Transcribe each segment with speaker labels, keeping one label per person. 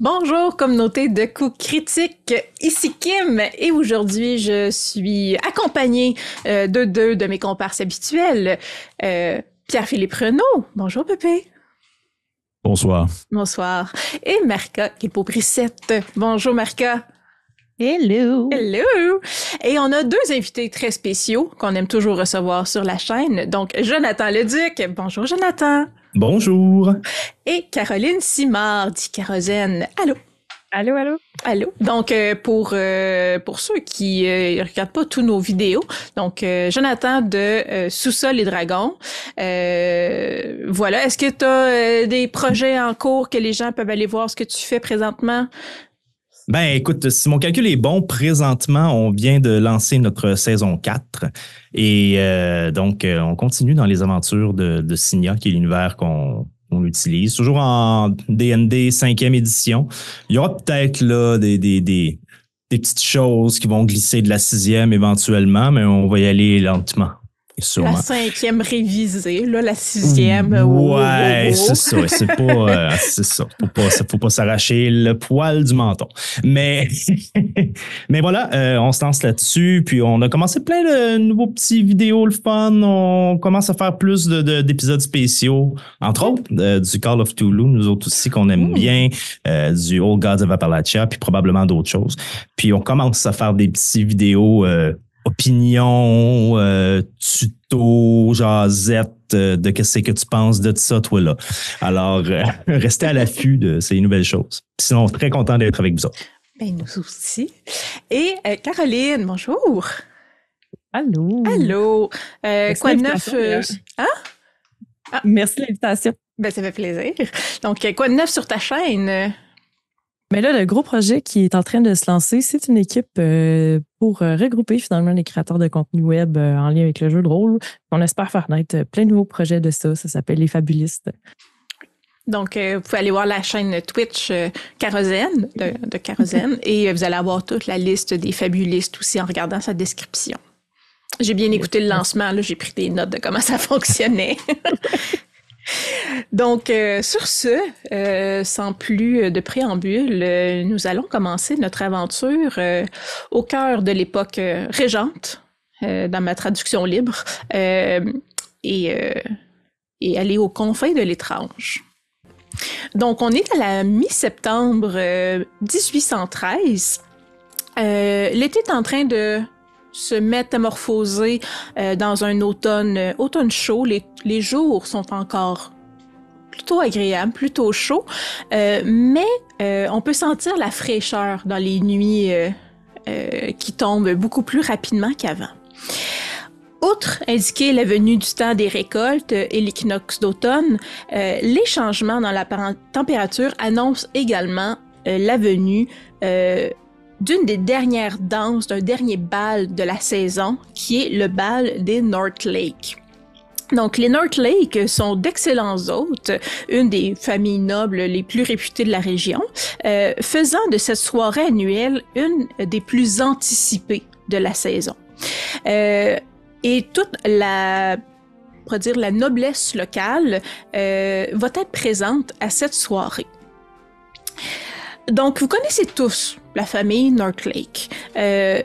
Speaker 1: Bonjour, communauté de coups critiques, ici Kim, et aujourd'hui je suis accompagnée de deux de mes comparses habituels, Pierre-Philippe Renaud. Bonjour Pépé.
Speaker 2: Bonsoir.
Speaker 1: Bonsoir. Et Marca qui est pour Brissette. Bonjour Marca.
Speaker 3: Hello!
Speaker 1: Hello! Et on a deux invités très spéciaux qu'on aime toujours recevoir sur la chaîne. Donc, Jonathan Leduc. Bonjour Jonathan.
Speaker 2: Bonjour.
Speaker 1: Et Caroline Simard, dit Kérosène. Allô?
Speaker 3: Allô, allô?
Speaker 1: Allô. Donc, pour ceux qui regardent pas tous nos vidéos, donc Jonathan de Sous-sol et Dragons. Voilà. Est-ce que tu as des projets en cours que les gens peuvent aller voir ce que tu fais présentement?
Speaker 2: Ben, écoute, si mon calcul est bon, présentement, on vient de lancer notre saison 4 et donc, on continue dans les aventures de Signia, qui est l'univers qu'on utilise, toujours en D&D 5e édition. Il y aura peut-être là des petites choses qui vont glisser de la 6e éventuellement, mais on va y aller lentement. Sûrement.
Speaker 1: La 5e révisée, là, la 6e.
Speaker 2: Ouais, c'est ça. C'est pas, c'est ça. Faut pas s'arracher le poil du menton. Mais voilà, on se lance là-dessus. Puis on a commencé plein de nouveaux petits vidéos, le fun. On commence à faire plus d'épisodes spéciaux, entre autres du Call of Cthulhu, nous autres aussi qu'on aime bien, du Old Gods of Appalachia, puis probablement d'autres choses. Puis on commence à faire des petits vidéos. Opinion, tuto, jasette, de qu'est-ce que tu penses de ça, toi, là. Alors, restez à l'affût de ces nouvelles choses. Sinon, très content d'être avec vous autres.
Speaker 1: Ben, nous aussi. Et Caroline, bonjour.
Speaker 3: Allô.
Speaker 1: Allô. Quoi de neuf? Hein?
Speaker 3: Ah. Merci de l'invitation.
Speaker 1: Ben, ça fait plaisir. Donc, quoi de neuf sur ta chaîne?
Speaker 3: Mais là, le gros projet qui est en train de se lancer, c'est une équipe pour regrouper finalement les créateurs de contenu web en lien avec le jeu de rôle. On espère faire naître plein de nouveaux projets de ça. Ça s'appelle Les Fabulistes.
Speaker 1: Donc, vous pouvez aller voir la chaîne Twitch Kérosène, de Kérosène, et vous allez avoir toute la liste des fabulistes aussi en regardant sa description. J'ai bien écouté le lancement, là, j'ai pris des notes de comment ça fonctionnait. Donc, sur ce, sans plus de préambule, nous allons commencer notre aventure au cœur de l'époque régente, dans ma traduction libre, et aller aux confins de l'étrange. Donc, on est à la mi-septembre 1813. L'été est en train de se métamorphoser dans un automne chaud. Les jours sont encore plutôt agréables, plutôt chauds, mais on peut sentir la fraîcheur dans les nuits qui tombent beaucoup plus rapidement qu'avant. Outre indiquer la venue du temps des récoltes et l'équinoxe d'automne, les changements dans la température annoncent également la venue d'une des dernières danses, d'un dernier bal de la saison, qui est le bal des North Lake. Donc, les North Lake sont d'excellents hôtes, une des familles nobles les plus réputées de la région, faisant de cette soirée annuelle une des plus anticipées de la saison. Et toute la noblesse locale va être présente à cette soirée. Donc, vous connaissez tous la famille North Lake.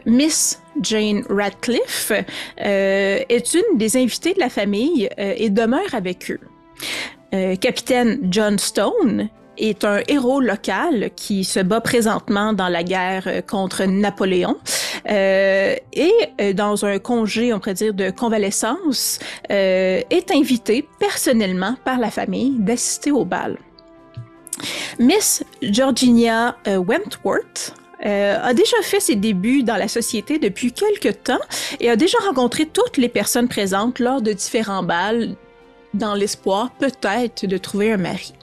Speaker 1: Miss Jane Radcliffe est une des invitées de la famille et demeure avec eux. Capitaine John Stone est un héros local qui se bat présentement dans la guerre contre Napoléon et dans un congé, on pourrait dire, de convalescence, est invité personnellement par la famille d'assister au bal. Miss Georginia Wentworth a déjà fait ses débuts dans la société depuis quelque temps et a déjà rencontré toutes les personnes présentes lors de différents bals dans l'espoir peut-être de trouver un mari.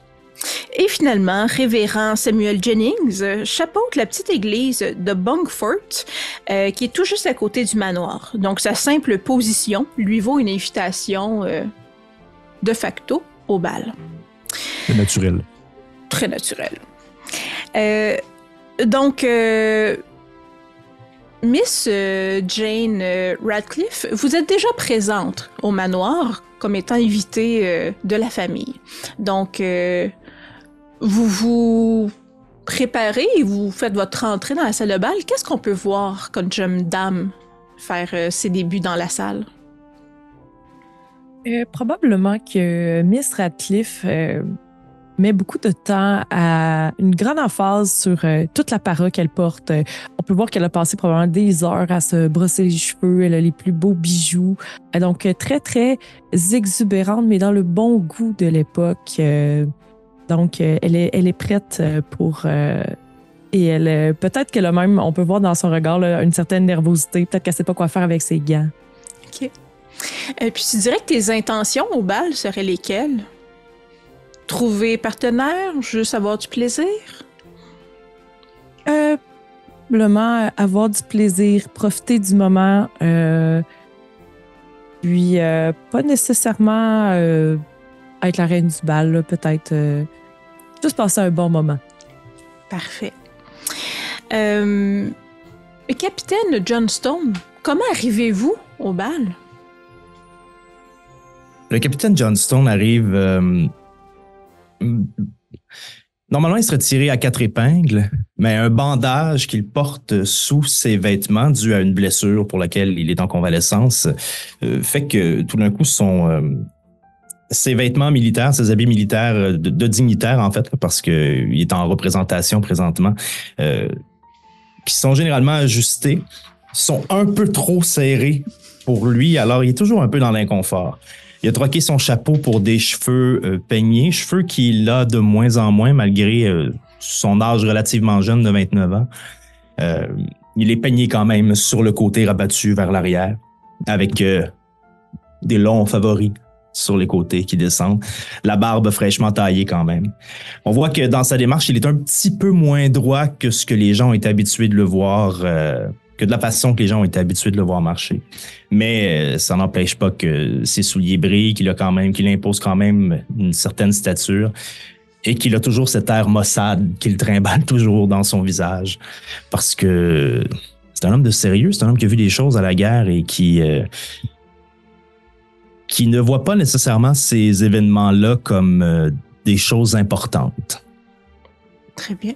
Speaker 1: Et finalement, révérend Samuel Jennings chapeaute la petite église de Bungfort qui est tout juste à côté du manoir. Donc sa simple position lui vaut une invitation de facto au bal.
Speaker 2: C'est naturel.
Speaker 1: Très naturel. Donc, Miss Jane Radcliffe, vous êtes déjà présente au manoir comme étant invitée de la famille. Donc, vous vous préparez et vous faites votre entrée dans la salle de bal, qu'est-ce qu'on peut voir comme jeune dame faire ses débuts dans la salle?
Speaker 3: Probablement que Miss Radcliffe met beaucoup de temps à une grande emphase sur toute la parure qu'elle porte. On peut voir qu'elle a passé probablement des heures à se brosser les cheveux. Elle a les plus beaux bijoux. Donc, très, très exubérante, mais dans le bon goût de l'époque. Donc, elle est prête pour... et elle, peut-être qu'elle a même, on peut voir dans son regard là, une certaine nervosité. Peut-être qu'elle ne sait pas quoi faire avec ses gants.
Speaker 1: OK. Puis tu dirais que tes intentions au bal seraient lesquelles? Trouver partenaire, juste avoir du plaisir?
Speaker 3: Probablement avoir du plaisir, profiter du moment, puis pas nécessairement être la reine du bal, là, peut-être juste passer un bon moment.
Speaker 1: Parfait. Capitaine Johnstone, comment arrivez-vous au bal?
Speaker 2: Le capitaine Johnstone arrive... Normalement, il serait tiré à 4 épingles, mais un bandage qu'il porte sous ses vêtements dû à une blessure pour laquelle il est en convalescence fait que tout d'un coup, ses vêtements militaires, ses habits militaires de dignitaire, en fait, parce qu'il est en représentation présentement, qui sont généralement ajustés, sont un peu trop serrés pour lui, alors il est toujours un peu dans l'inconfort. Il a troqué son chapeau pour des cheveux peignés, cheveux qu'il a de moins en moins malgré son âge relativement jeune de 29 ans. Il est peigné quand même sur le côté rabattu vers l'arrière avec des longs favoris sur les côtés qui descendent. La barbe fraîchement taillée quand même. On voit que dans sa démarche, il est un petit peu moins droit que ce que les gens ont été habitués de le voir que de la façon que les gens ont été habitués de le voir marcher. Mais ça n'empêche pas que ses souliers brillent, qu'il impose quand même une certaine stature et qu'il a toujours cet air maussade qu'il trimballe toujours dans son visage. Parce que c'est un homme de sérieux, c'est un homme qui a vu des choses à la guerre et qui ne voit pas nécessairement ces événements-là comme des choses importantes.
Speaker 1: Très bien.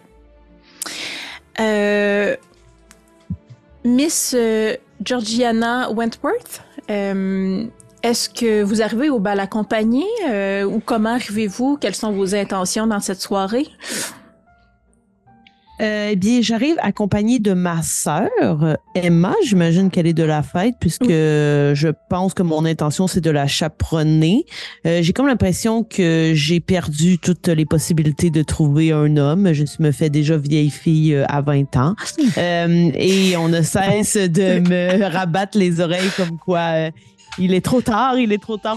Speaker 1: Miss Georgiana Wentworth, est-ce que vous arrivez au bal accompagné ou comment arrivez-vous? Quelles sont vos intentions dans cette soirée?
Speaker 4: Eh bien, j'arrive accompagnée de ma sœur, Emma. J'imagine qu'elle est de la fête puisque je pense que mon intention, c'est de la chaperonner. J'ai comme l'impression que j'ai perdu toutes les possibilités de trouver un homme. Je me fais déjà vieille fille à 20 ans. Et on ne cesse de me rabattre les oreilles comme quoi... il est trop tard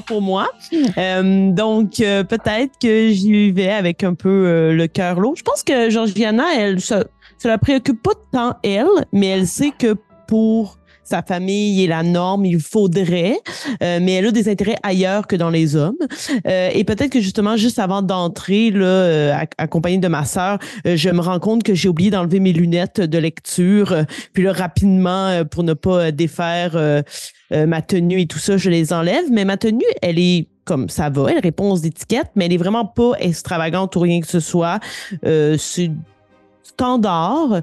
Speaker 4: pour moi. Donc, peut-être que j'y vais avec un peu le cœur lourd. Je pense que Georgiana, ça la préoccupe pas tant elle, mais elle sait que pour sa famille et la norme, il faudrait, mais elle a des intérêts ailleurs que dans les hommes. Et peut-être que justement, juste avant d'entrer, là, accompagnée de ma sœur, je me rends compte que j'ai oublié d'enlever mes lunettes de lecture. Puis là, rapidement, pour ne pas défaire ma tenue et tout ça, je les enlève. Mais ma tenue, elle est comme ça va, elle répond aux étiquettes, mais elle est vraiment pas extravagante ou rien que ce soit. C'est standard.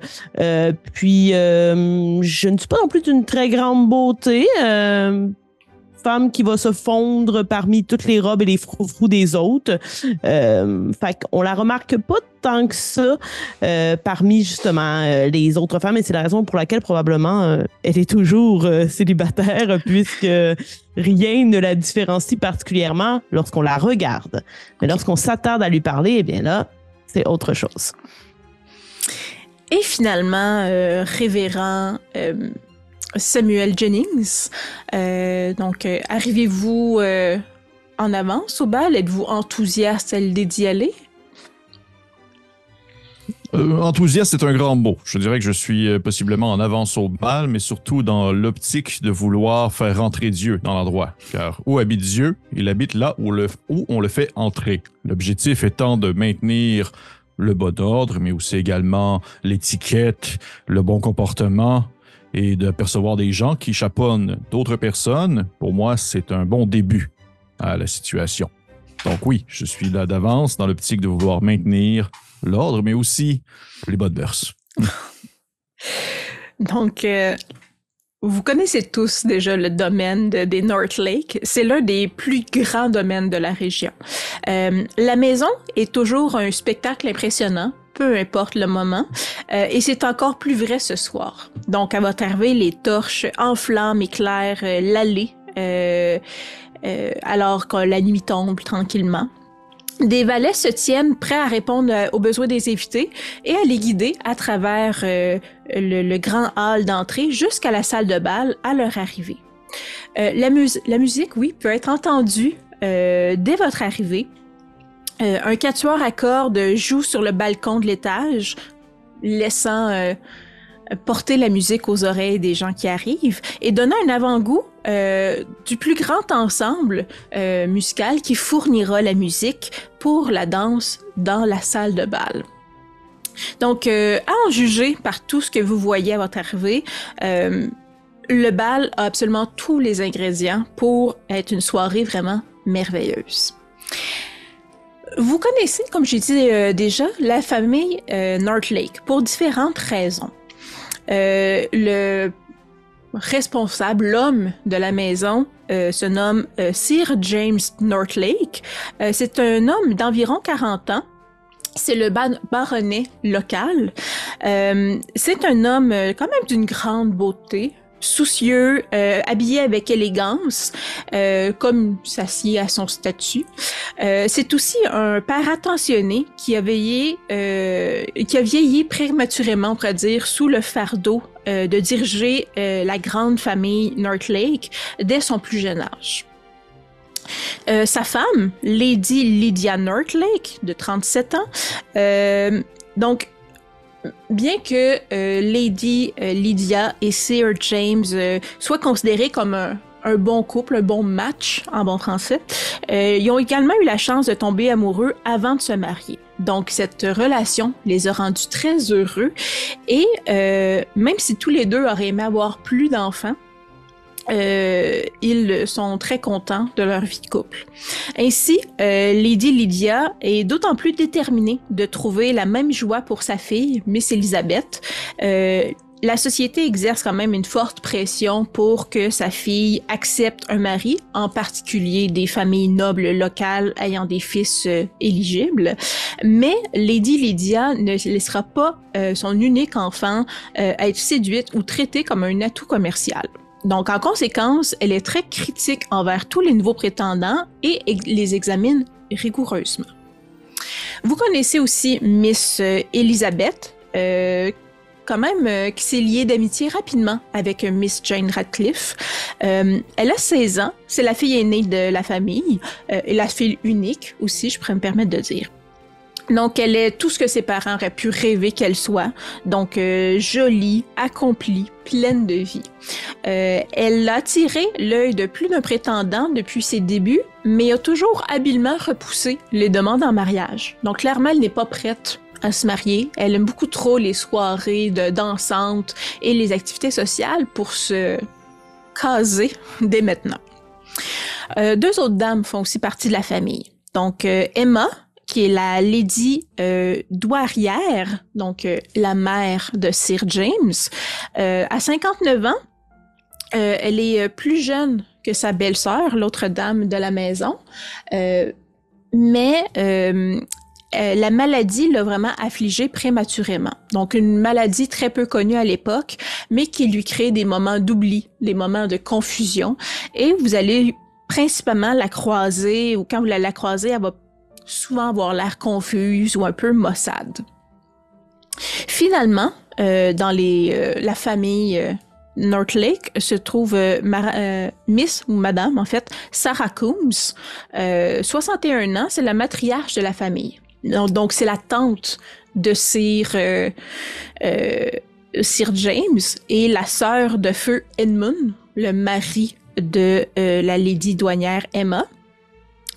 Speaker 4: Puis, je ne suis pas non plus d'une très grande beauté. Femme qui va se fondre parmi toutes les robes et les froufrous des autres. Fait qu'on la remarque pas tant que ça parmi justement les autres femmes, et c'est la raison pour laquelle probablement elle est toujours célibataire puisque rien ne la différencie particulièrement lorsqu'on la regarde. Mais lorsqu'on s'attarde à lui parler, eh bien là, c'est autre chose.
Speaker 1: Et finalement, révérend Samuel Jennings, donc arrivez-vous en avance au bal? Êtes-vous enthousiaste à l'idée d'y aller?
Speaker 5: Enthousiaste, c'est un grand mot. Je dirais que je suis possiblement en avance au bal, mais surtout dans l'optique de vouloir faire rentrer Dieu dans l'endroit. Car où habite Dieu? Il habite là où on le fait entrer. L'objectif étant de maintenir le bon ordre, mais aussi également l'étiquette, le bon comportement et de percevoir des gens qui chaponnent d'autres personnes. Pour moi, c'est un bon début à la situation. Donc oui, je suis là d'avance dans l'optique de vouloir maintenir l'ordre, mais aussi les bonnes mœurs.
Speaker 1: Donc, vous connaissez tous déjà le domaine des North Lake. C'est l'un des plus grands domaines de la région. La maison est toujours un spectacle impressionnant, peu importe le moment, et c'est encore plus vrai ce soir. Donc, à votre arrivée, les torches enflamment, éclairent l'allée, alors que la nuit tombe tranquillement. Des valets se tiennent prêts à répondre aux besoins des invités et à les guider à travers le grand hall d'entrée jusqu'à la salle de bal à leur arrivée. La musique, oui, peut être entendue dès votre arrivée. Un quatuor à cordes joue sur le balcon de l'étage, laissant porter la musique aux oreilles des gens qui arrivent et donnant un avant-goût du plus grand ensemble musical qui fournira la musique pour la danse dans la salle de bal. Donc, à en juger par tout ce que vous voyez à votre arrivée, le bal a absolument tous les ingrédients pour être une soirée vraiment merveilleuse. Vous connaissez, comme j'ai dit déjà, la famille North Lake pour différentes raisons. Le responsable, l'homme de la maison, se nomme Sir James North Lake. C'est un homme d'environ 40 ans. C'est le baronnet local. C'est un homme quand même d'une grande beauté, soucieux, habillé avec élégance, comme s'assied à son statut. C'est aussi un père attentionné qui a vieilli prématurément, on pourrait dire, sous le fardeau de diriger la grande famille North Lake dès son plus jeune âge. Sa femme, Lady Lydia North Lake, de 37 ans, donc bien que Lady Lydia et Sir James soient considérés comme un bon couple, un bon match en bon français, ils ont également eu la chance de tomber amoureux avant de se marier. Donc cette relation les a rendus très heureux et même si tous les deux auraient aimé avoir plus d'enfants, ils sont très contents de leur vie de couple. Ainsi, Lady Lydia est d'autant plus déterminée de trouver la même joie pour sa fille, Miss Elizabeth. La société exerce quand même une forte pression pour que sa fille accepte un mari, en particulier des familles nobles locales ayant des fils éligibles. Mais Lady Lydia ne laissera pas son unique enfant être séduite ou traitée comme un atout commercial. Donc, en conséquence, elle est très critique envers tous les nouveaux prétendants et les examine rigoureusement. Vous connaissez aussi Miss Elizabeth, quand même qui s'est liée d'amitié rapidement avec Miss Jane Radcliffe. Elle a 16 ans, c'est la fille aînée de la famille et la fille unique aussi, je pourrais me permettre de dire. Donc, elle est tout ce que ses parents auraient pu rêver qu'elle soit. Donc, jolie, accomplie, pleine de vie. Elle a attiré l'œil de plus d'un prétendant depuis ses débuts, mais a toujours habilement repoussé les demandes en mariage. Donc, clairement, elle n'est pas prête à se marier. Elle aime beaucoup trop les soirées dansantes et les activités sociales pour se caser dès maintenant. Deux autres dames font aussi partie de la famille. Donc, Emma, qui est la Lady douairière, donc la mère de Sir James, à 59 ans. Elle est plus jeune que sa belle-sœur, l'autre dame de la maison, mais la maladie l'a vraiment affligée prématurément. Donc, une maladie très peu connue à l'époque, mais qui lui crée des moments d'oubli, des moments de confusion. Et vous allez principalement la croiser, ou quand vous la croisez, elle va souvent avoir l'air confuse ou un peu maussade. Finalement, dans la famille North Lake se trouve Miss ou Madame, en fait, Sarah Coombs, 61 ans, c'est la matriarche de la famille. Donc c'est la tante de Sir James et la sœur de feu Edmund, le mari de la Lady douanière Emma.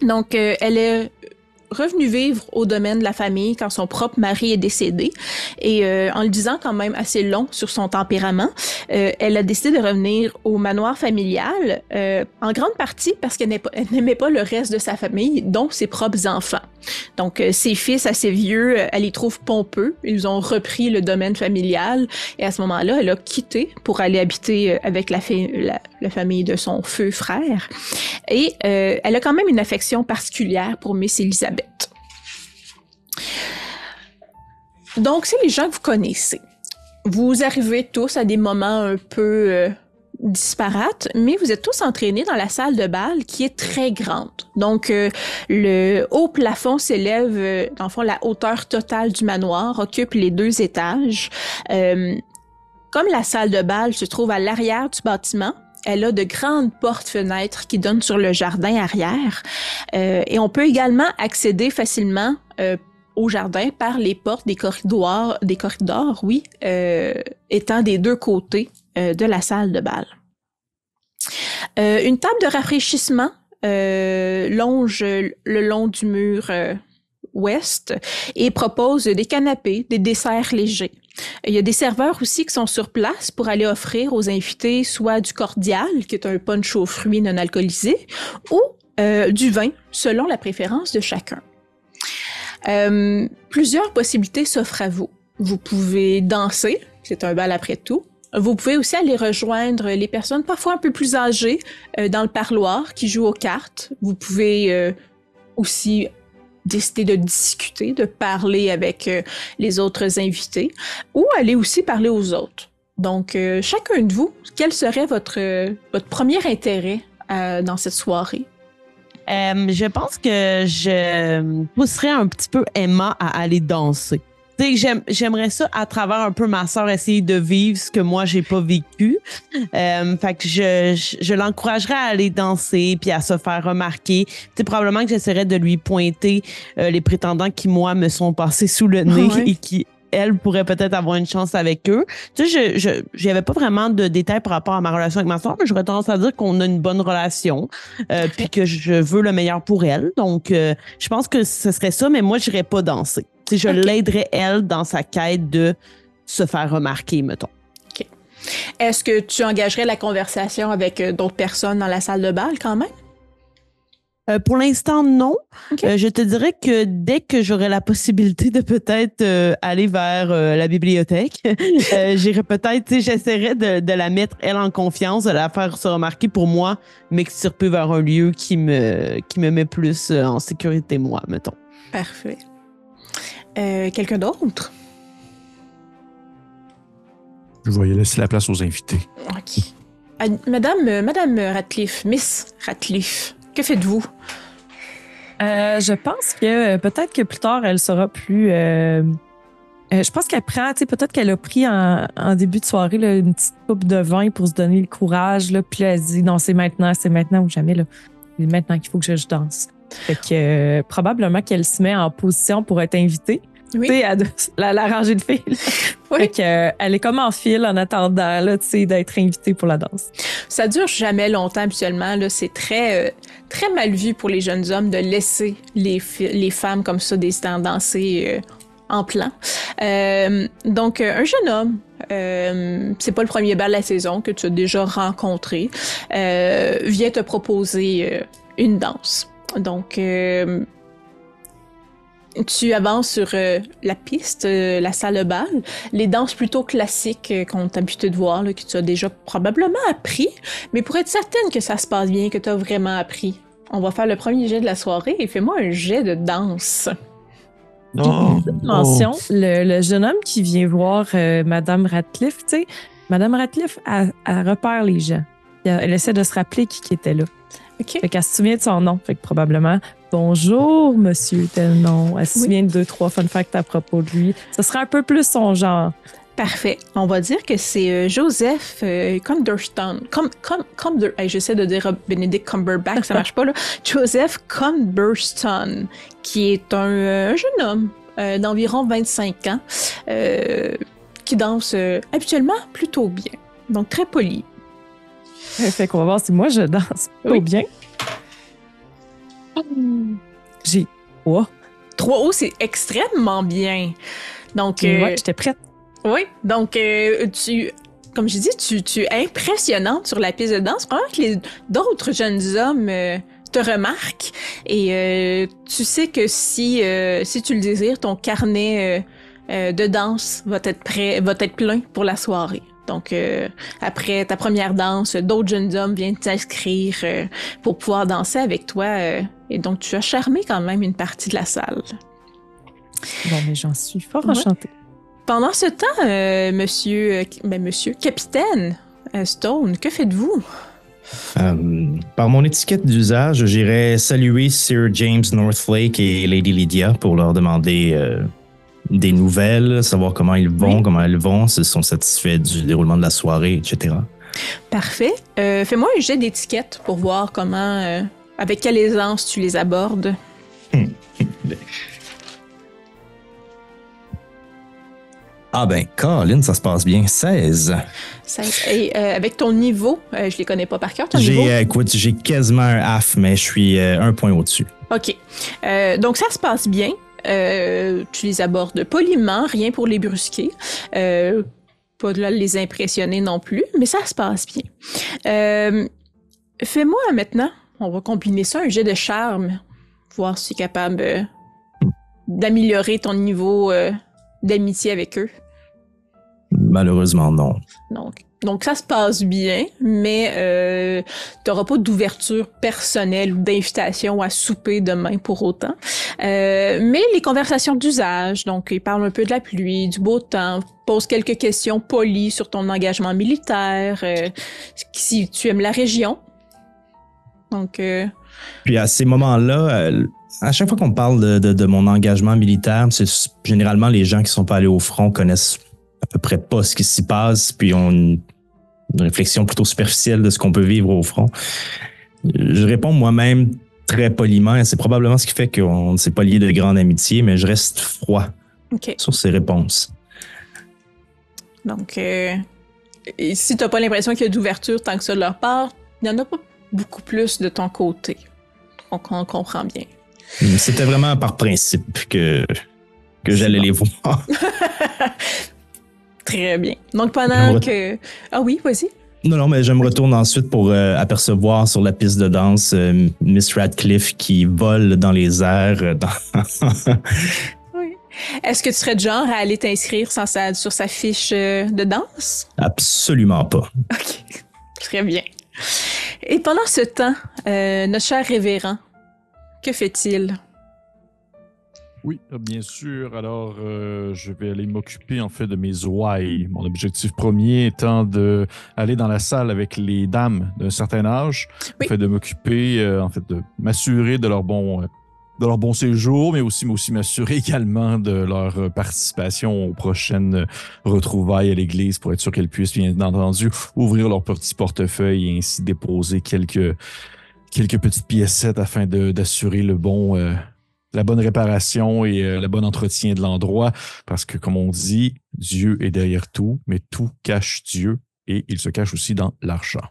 Speaker 1: Donc elle est revenue vivre au domaine de la famille quand son propre mari est décédé. Et en le disant quand même assez long sur son tempérament, elle a décidé de revenir au manoir familial, en grande partie parce qu'elle n'aimait pas le reste de sa famille, dont ses propres enfants. Donc, ses fils assez vieux, elle les trouve pompeux. Ils ont repris le domaine familial. Et à ce moment-là, elle a quitté pour aller habiter avec la famille de son feu frère. Et elle a quand même une affection particulière pour Miss Elizabeth. Donc, c'est les gens que vous connaissez. Vous arrivez tous à des moments un peu disparates, mais vous êtes tous entraînés dans la salle de bal qui est très grande. Donc, le haut plafond s'élève, dans le fond, la hauteur totale du manoir occupe les 2 étages. Comme la salle de bal se trouve à l'arrière du bâtiment, elle a de grandes portes-fenêtres qui donnent sur le jardin arrière. Et on peut également accéder facilement au jardin par les portes des corridors, étant des 2 côtés de la salle de bal. Une table de rafraîchissement longe le long du mur ouest et propose des canapés, des desserts légers. Il y a des serveurs aussi qui sont sur place pour aller offrir aux invités soit du cordial, qui est un punch aux fruits non alcoolisé, ou du vin, selon la préférence de chacun. Plusieurs possibilités s'offrent à vous. Vous pouvez danser, c'est un bal après tout. Vous pouvez aussi aller rejoindre les personnes parfois un peu plus âgées dans le parloir qui jouent aux cartes. Vous pouvez aussi décider de discuter, de parler avec les autres invités ou aller aussi parler aux autres. Donc, chacun de vous, quel serait votre premier intérêt dans cette soirée?
Speaker 4: Je pense que je pousserais un petit peu Emma à aller danser. Tu sais, j'aimerais ça à travers un peu ma sœur essayer de vivre ce que moi j'ai pas vécu. Fait que je l'encouragerais à aller danser puis à se faire remarquer. Tu sais, probablement que j'essaierais de lui pointer les prétendants qui moi me sont passés sous le nez et qui elle pourrait peut-être avoir une chance avec eux. Tu sais, j'avais pas vraiment de détails par rapport à ma relation avec ma soeur, mais j'aurais tendance à dire qu'on a une bonne relation, puis que je veux le meilleur pour elle. Donc, je pense que ce serait ça, mais moi, j'irais pas danser. Tu sais, je l'aiderais, elle, dans sa quête de se faire remarquer, mettons.
Speaker 1: OK. Est-ce que tu engagerais la conversation avec d'autres personnes dans la salle de bal, quand même?
Speaker 4: Pour l'instant, non.
Speaker 1: Okay.
Speaker 4: Je te dirais que dès que j'aurai la possibilité de peut-être aller vers la bibliothèque, j'irai peut-être, tu sais, j'essaierai de la mettre, elle, en confiance, de la faire se remarquer pour moi, m'extirper vers un lieu qui me met plus en sécurité, moi, mettons.
Speaker 1: Parfait. Quelqu'un d'autre?
Speaker 5: Je vais laisser la place aux invités.
Speaker 1: OK. Madame Ratcliffe, Miss Ratcliffe, que faites-vous?
Speaker 3: Je pense que peut-être que plus tard, elle sera plus... je pense qu'elle prend, tu sais, peut-être qu'elle a pris en début de soirée là, une petite coupe de vin pour se donner le courage. Là, puis là, elle se dit, non, c'est maintenant ou jamais. Là. C'est maintenant qu'il faut que je danse. Fait que probablement qu'elle se met en position pour être invitée.
Speaker 1: Oui.
Speaker 3: Tu sais, la rangée de fil.
Speaker 1: Oui.
Speaker 3: Fait que, elle est comme en file en attendant là, tu sais, d'être invitée pour la danse.
Speaker 1: Ça dure jamais longtemps habituellement. Là. C'est très, très mal vu pour les jeunes hommes de laisser les femmes comme ça décider de danser en plan. Donc, un jeune homme, c'est pas le premier bal de la saison que tu as déjà rencontré, vient te proposer une danse. Donc, tu avances sur la piste, la salle de bal, les danses plutôt classiques qu'on t'a habitué de voir, là, que tu as déjà probablement appris, mais pour être certaine que ça se passe bien, que tu as vraiment appris, on va faire le premier jet de la soirée et fais-moi un jet de danse.
Speaker 3: Mention, le jeune homme qui vient voir Madame Ratcliffe, tu sais, Madame Ratcliffe, elle repère les gens. Elle essaie de se rappeler qui était là.
Speaker 1: OK.
Speaker 3: Fait qu'elle se souvient de son nom. Fait que probablement, bonjour, monsieur tel nom. Elle se souvient de 2-3 fun facts à propos de lui. Ce serait un peu plus son genre.
Speaker 1: Parfait. On va dire que c'est Joseph Cumberstone. J'essaie de dire Benedict Cumberbatch, ça marche pas, là. Joseph Cumberstone, qui est un jeune homme d'environ 25 ans, qui danse habituellement plutôt bien. Donc, très poli.
Speaker 3: Fait qu'on va voir si moi je danse plutôt bien. J'ai 3.
Speaker 1: 3 hauts, c'est extrêmement bien. Donc,
Speaker 3: ouais, j'étais prête.
Speaker 1: Oui, donc comme j'ai dit, tu es impressionnante sur la piste de danse. Vraiment que d'autres jeunes hommes te remarquent et tu sais que si tu le désires, ton carnet de danse va être plein pour la soirée. Donc, après ta première danse, d'autres jeunes hommes viennent t'inscrire pour pouvoir danser avec toi. Et donc, tu as charmé quand même une partie de la salle.
Speaker 3: Bon, mais j'en suis fort enchantée.
Speaker 1: Pendant ce temps, monsieur capitaine Stone, que faites-vous?
Speaker 2: Par mon étiquette d'usage, j'irai saluer Sir James Northlake et Lady Lydia pour leur demander des nouvelles, savoir comment ils vont, comment elles vont, s'ils sont satisfaits du déroulement de la soirée, etc.
Speaker 1: Parfait. Fais-moi un jet d'étiquette pour voir comment, avec quelle aisance tu les abordes.
Speaker 2: Ah ben, Colin, ça se passe bien. 16.
Speaker 1: Et avec ton niveau, je les connais pas par cœur, ton niveau?
Speaker 2: Écoute, j'ai quasiment un half, mais je suis un point au-dessus.
Speaker 1: OK. Donc, ça se passe bien. Tu les abordes poliment, rien pour les brusquer. Pas de là les impressionner non plus, mais ça se passe bien. Fais-moi maintenant, on va combiner ça, un jet de charme, voir si tu es capable d'améliorer ton niveau d'amitié avec eux.
Speaker 2: Malheureusement, non.
Speaker 1: Donc ça se passe bien, mais tu n'auras pas d'ouverture personnelle ou d'invitation à souper demain pour autant. Mais les conversations d'usage, donc ils parlent un peu de la pluie, du beau temps, posent quelques questions polies sur ton engagement militaire, si tu aimes la région. Donc.
Speaker 2: Puis à ces moments-là, à chaque fois qu'on parle de mon engagement militaire, c'est généralement les gens qui sont pas allés au front connaissent à peu près pas ce qui s'y passe, puis ont une réflexion plutôt superficielle de ce qu'on peut vivre au front. Je réponds moi-même très poliment, et c'est probablement ce qui fait qu'on ne s'est pas lié de grande amitié, mais je reste froid sur ces réponses.
Speaker 1: Donc, si tu n'as pas l'impression qu'il y a d'ouverture tant que ça de leur part, il n'y en a pas beaucoup plus de ton côté. Donc, on comprend bien.
Speaker 2: C'était vraiment par principe que j'allais les voir.
Speaker 1: Très bien. Donc, pendant que... Ah oui, vas-y.
Speaker 2: Non, mais je me retourne ensuite pour apercevoir sur la piste de danse Miss Radcliffe qui vole dans les airs.
Speaker 1: Oui. Est-ce que tu serais de genre à aller t'inscrire sur sa fiche de danse?
Speaker 2: Absolument pas.
Speaker 1: OK. Très bien. Et pendant ce temps, notre cher révérend, que fait-il?
Speaker 5: Oui, bien sûr. Alors, je vais aller m'occuper en fait de mes ouailles. Mon objectif premier étant d'aller dans la salle avec les dames d'un certain âge, en fait, de m'occuper, en fait, de m'assurer de leur bon séjour, mais aussi m'assurer également de leur participation aux prochaines retrouvailles à l'église pour être sûr qu'elles puissent, bien entendu, ouvrir leur petit portefeuille et ainsi déposer quelques petites piécettes afin d'assurer la bonne réparation et le bon entretien de l'endroit. Parce que, comme on dit, Dieu est derrière tout, mais tout cache Dieu et il se cache aussi dans l'argent.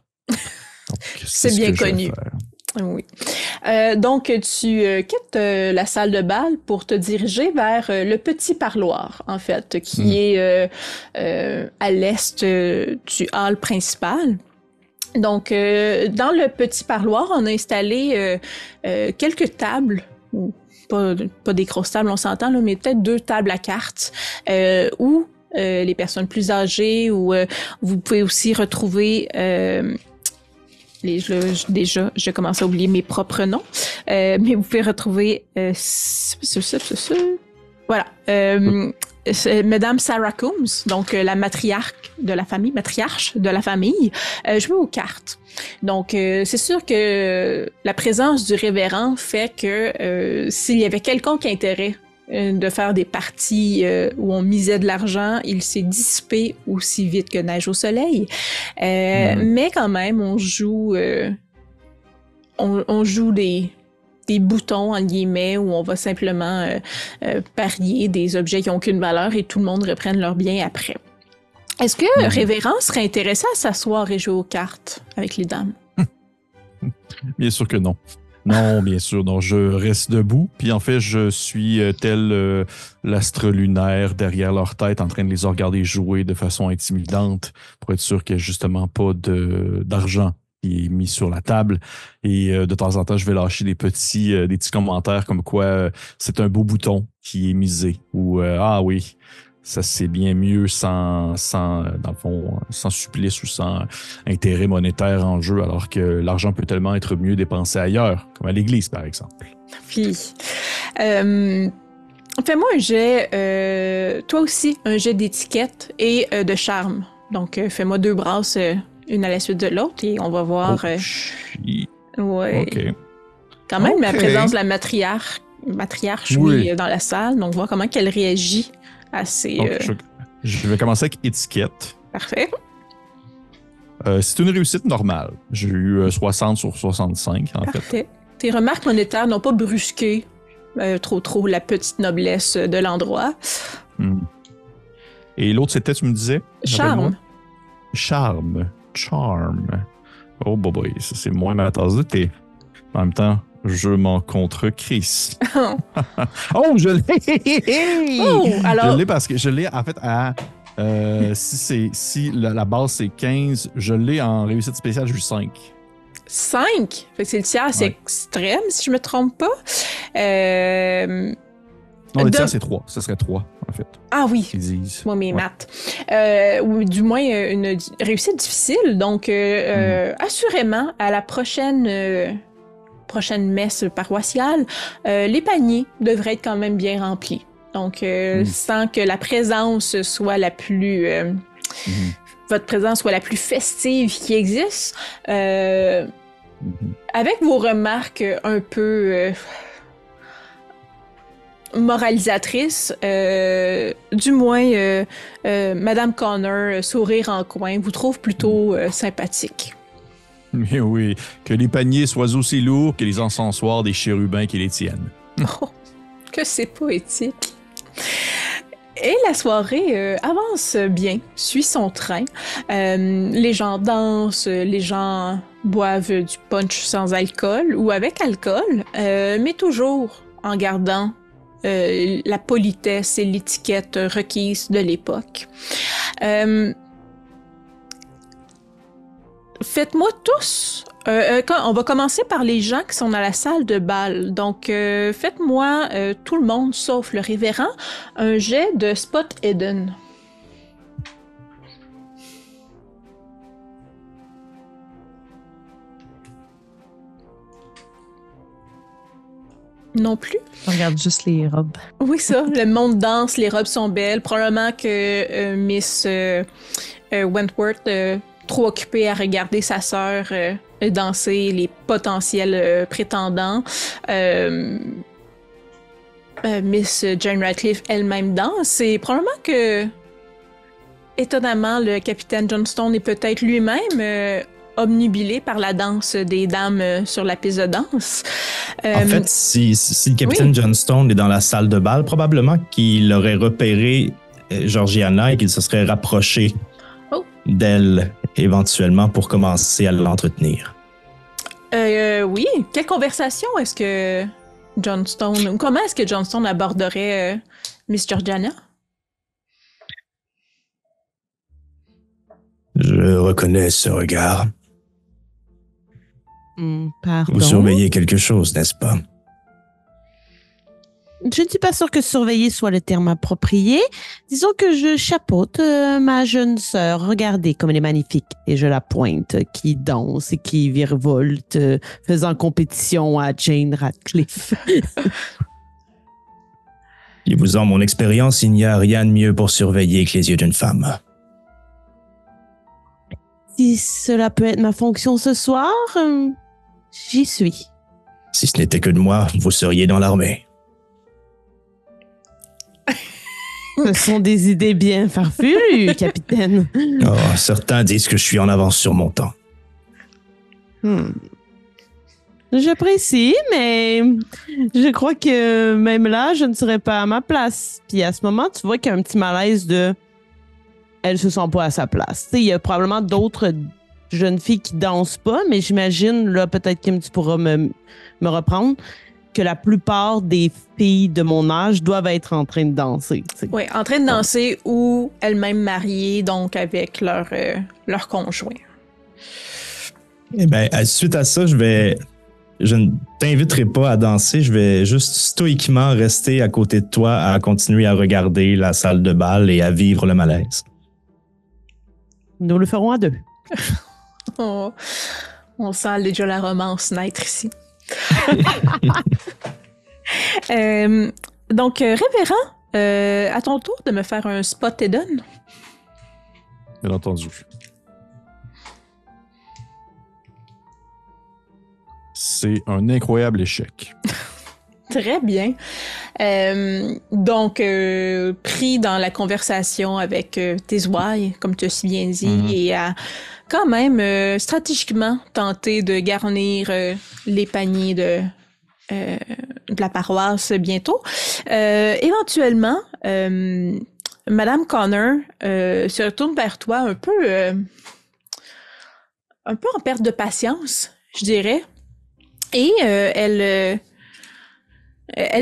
Speaker 1: C'est bien connu. Oui. Donc, tu quittes la salle de bal pour te diriger vers le petit parloir, en fait, qui est à l'est du hall principal. Donc, dans le petit parloir, on a installé quelques tables, pas des grosses tables, on s'entend, là, mais peut-être 2 tables à cartes, où les personnes plus âgées, où vous pouvez aussi retrouver... je commence à oublier mes propres noms, mais vous pouvez retrouver voilà, Madame Sarah Coombs, donc la matriarche de la famille, jouer aux cartes. Donc, c'est sûr que la présence du révérend fait que s'il y avait quelconque intérêt de faire des parties où on misait de l'argent, il s'est dissipé aussi vite que neige au soleil. Mais quand même, on joue des boutons, en guillemets, où on va simplement parier des objets qui n'ont aucune valeur et tout le monde reprenne leurs biens après. Est-ce que Révérend serait intéressé à s'asseoir et jouer aux cartes avec les dames?
Speaker 5: Bien sûr que non. Non, bien sûr, non, je reste debout. Puis en fait, je suis tel l'astre lunaire derrière leur tête en train de les regarder jouer de façon intimidante pour être sûr qu'il n'y a justement pas d'argent qui est mis sur la table. Et de temps en temps, je vais lâcher des petits commentaires comme quoi c'est un beau bouton qui est misé ou ah oui, ça c'est bien mieux dans le fond, sans supplice ou sans intérêt monétaire en jeu, alors que l'argent peut tellement être mieux dépensé ailleurs, comme à l'église par exemple.
Speaker 1: Puis, fais-moi un jet, toi aussi, un jet d'étiquette et de charme. Donc, fais-moi 2 brasses, une à la suite de l'autre, et on va voir. Ouais.
Speaker 5: OK.
Speaker 1: Quand même, la
Speaker 5: Ok.
Speaker 1: présence de la matriarche,
Speaker 5: Oui.
Speaker 1: dans la salle, donc voir comment qu'elle réagit à ces.
Speaker 5: Donc, je vais commencer avec étiquette.
Speaker 1: Parfait.
Speaker 5: C'est une réussite normale. J'ai eu 60 sur 65, en fait.
Speaker 1: Parfait. Tes remarques monétaires n'ont pas brusqué trop la petite noblesse de l'endroit.
Speaker 5: Hmm. Et l'autre, c'était, tu me disais?
Speaker 1: Charme.
Speaker 5: Charme. Oh, boy, ça, c'est moins ma tasse de thé. En même temps, je m'en contre Chris. Oh, je l'ai!
Speaker 1: Oh, alors-
Speaker 5: Je l'ai parce que je l'ai, en fait, à... si la base, c'est 15, je l'ai en réussite spéciale, j'ai eu 5.
Speaker 1: 5. Fait que c'est le tiers, c'est
Speaker 5: Ouais.
Speaker 1: extrême, si je me trompe pas.
Speaker 5: Non, le
Speaker 1: De-
Speaker 5: tiers, c'est 3. Ce serait 3, en fait,
Speaker 1: Ah oui.
Speaker 5: qu'ils disent.
Speaker 1: Moi, mes
Speaker 5: Ouais.
Speaker 1: maths. Ou du moins, une réussite difficile. Donc, assurément, à la prochaine messe paroissiale, les paniers devraient être quand même bien remplis. Donc, sans que la présence soit la plus... votre présence soit la plus festive qui existe. Avec vos remarques un peu moralisatrices, du moins, Madame Connor, sourire en coin, vous trouve plutôt sympathique.
Speaker 5: Mais oui, que les paniers soient aussi lourds que les encensoirs des chérubins qui les tiennent.
Speaker 1: Oh, que c'est poétique. Et la soirée avance bien, suit son train. Les gens dansent, les gens boivent du punch sans alcool ou avec alcool, mais toujours en gardant la politesse et l'étiquette requise de l'époque. Faites-moi tous... on va commencer par les gens qui sont dans la salle de bal. Donc, faites-moi, tout le monde, sauf le révérend, un jet de Spot Hidden. Non plus?
Speaker 3: On regarde juste les robes.
Speaker 1: Oui, ça. Le monde danse, les robes sont belles. Probablement que Miss Wentworth, trop occupée à regarder sa sœur danser les potentiels prétendants. Miss Jane Radcliffe elle-même danse. Et probablement que, étonnamment, le capitaine Johnstone est peut-être lui-même obnubilé par la danse des dames sur la piste de danse.
Speaker 2: En fait, si le capitaine Johnstone est dans la salle de bal, probablement qu'il aurait repéré Georgiana et qu'il se serait rapproché d'elle éventuellement pour commencer à l'entretenir.
Speaker 1: Oui. Quelle conversation est-ce que Johnstone... Comment est-ce que Johnstone aborderait Miss Georgiana?
Speaker 2: Je reconnais ce regard.
Speaker 4: Pardon.
Speaker 2: Vous surveillez quelque chose, n'est-ce pas?
Speaker 4: Je ne suis pas sûre que surveiller soit le terme approprié. Disons que je chapeaute ma jeune sœur. Regardez comme elle est magnifique. Et je la pointe, qui danse et qui virevolte, faisant compétition à Jane Radcliffe.
Speaker 2: Et vous en mon expérience, il n'y a rien de mieux pour surveiller que les yeux d'une femme.
Speaker 4: Si cela peut être ma fonction ce soir, j'y suis.
Speaker 2: Si ce n'était que de moi, vous seriez dans l'armée.
Speaker 4: Ce sont des idées bien farfelues, capitaine.
Speaker 2: Oh, certains disent que je suis en avance sur mon temps.
Speaker 4: J'apprécie, mais je crois que même là, je ne serais pas à ma place. Puis à ce moment, tu vois qu'il y a un petit malaise de... Elle se sent pas à sa place. Tu sais, il y a probablement d'autres jeune fille qui danse pas, mais j'imagine, là, peut-être Kim, tu pourras me reprendre, que la plupart des filles de mon âge doivent être en train de danser. T'sais.
Speaker 1: Oui, en train de danser ou elles-mêmes mariées, donc avec leur conjoint.
Speaker 2: Eh bien, suite à ça, je ne t'inviterai pas à danser. Je vais juste stoïquement rester à côté de toi à continuer à regarder la salle de bal et à vivre le malaise.
Speaker 4: Nous le ferons à deux.
Speaker 1: Oh, on sent déjà la romance naître ici. Donc, révérend, à ton tour de me faire un spot Eden.
Speaker 5: Bien entendu. C'est un incroyable échec.
Speaker 1: Très bien. Donc, pris dans la conversation avec Tezwai, comme tu as si bien dit, et à quand même stratégiquement tenter de garnir les paniers de la paroisse bientôt. Éventuellement, Madame Connor se retourne vers toi un peu en perte de patience, je dirais. Et elle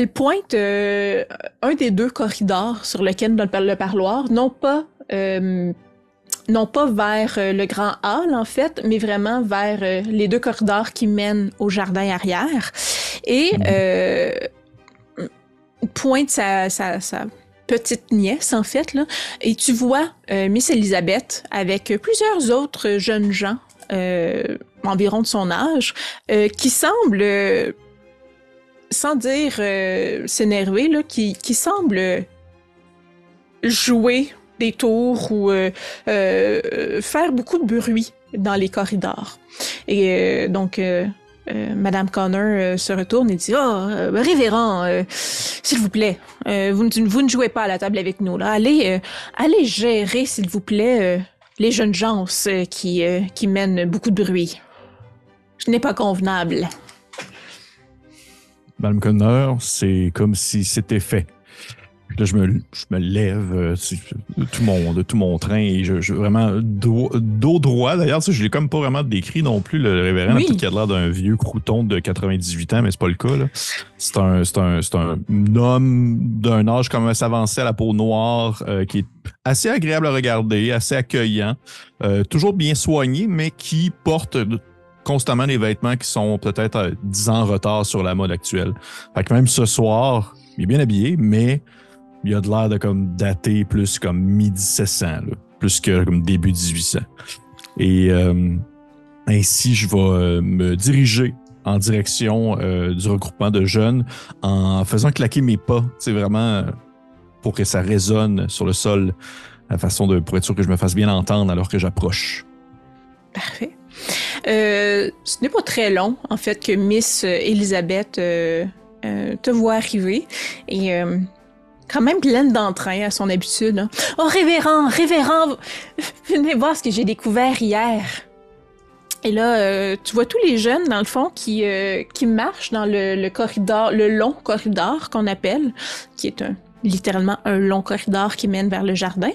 Speaker 1: pointe un des deux corridors sur lequel le parloir, non pas vers le grand hall, en fait, mais vraiment vers les deux corridors qui mènent au jardin arrière. Et pointe sa petite nièce, en fait, là. Et tu vois Miss Elizabeth avec plusieurs autres jeunes gens environ de son âge, qui semblent, sans dire s'énerver, là, qui semblent jouer des tours ou faire beaucoup de bruit dans les corridors. Et donc, Madame Connor se retourne et dit « Oh, révérend, s'il vous plaît, vous ne jouez pas à la table avec nous, là. Allez gérer, s'il vous plaît, les jeunes gens qui mènent beaucoup de bruit. Ce n'est pas convenable. »
Speaker 5: Madame Connor, c'est comme si c'était fait. Puis là, je me lève de tout mon train et je vraiment dos droit. D'ailleurs, tu sais, je l'ai comme pas vraiment décrit non plus, le révérend.
Speaker 1: Oui.
Speaker 5: Peut-être qu'il a l'air d'un vieux crouton de 98 ans, mais c'est pas le cas, là. C'est un homme d'un âge quand même assez avancé, à la peau noire, qui est assez agréable à regarder, assez accueillant, toujours bien soigné, mais qui porte constamment des vêtements qui sont peut-être 10 ans en retard sur la mode actuelle. Fait que même ce soir, il est bien habillé, mais il a de l'air de comme dater plus comme mi-1700, plus que comme début 1800. Et ainsi, je vais me diriger en direction du regroupement de jeunes en faisant claquer mes pas, c'est vraiment pour que ça résonne sur le sol, pour être sûr que je me fasse bien entendre alors que j'approche.
Speaker 1: Parfait. Ce n'est pas très long, en fait, que Miss Elizabeth te voit arriver et quand même pleine d'entrain à son habitude. Hein. « Oh, révérend, venez voir ce que j'ai découvert hier. » Et là, tu vois tous les jeunes, dans le fond, qui marchent dans le corridor, le long corridor qu'on appelle, qui est littéralement un long corridor qui mène vers le jardin.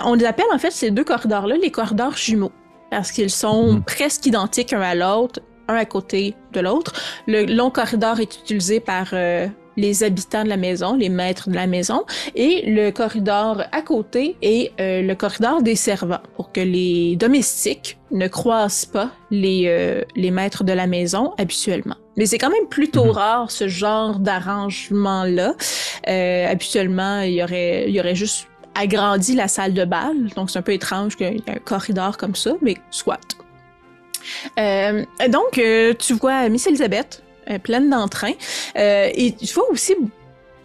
Speaker 1: On les appelle, en fait, ces deux corridors-là, les corridors jumeaux. Parce qu'ils sont presque identiques un à l'autre, un à côté de l'autre. Le long corridor est utilisé par les habitants de la maison, les maîtres de la maison, et le corridor à côté est le corridor des servants, pour que les domestiques ne croisent pas les maîtres de la maison habituellement. Mais c'est quand même plutôt rare, ce genre d'arrangement-là. Habituellement, il y aurait juste agrandi la salle de bal, donc c'est un peu étrange qu'il y ait un corridor comme ça, mais soit. Donc, tu vois Miss Elizabeth, pleine d'entrain, et tu vois aussi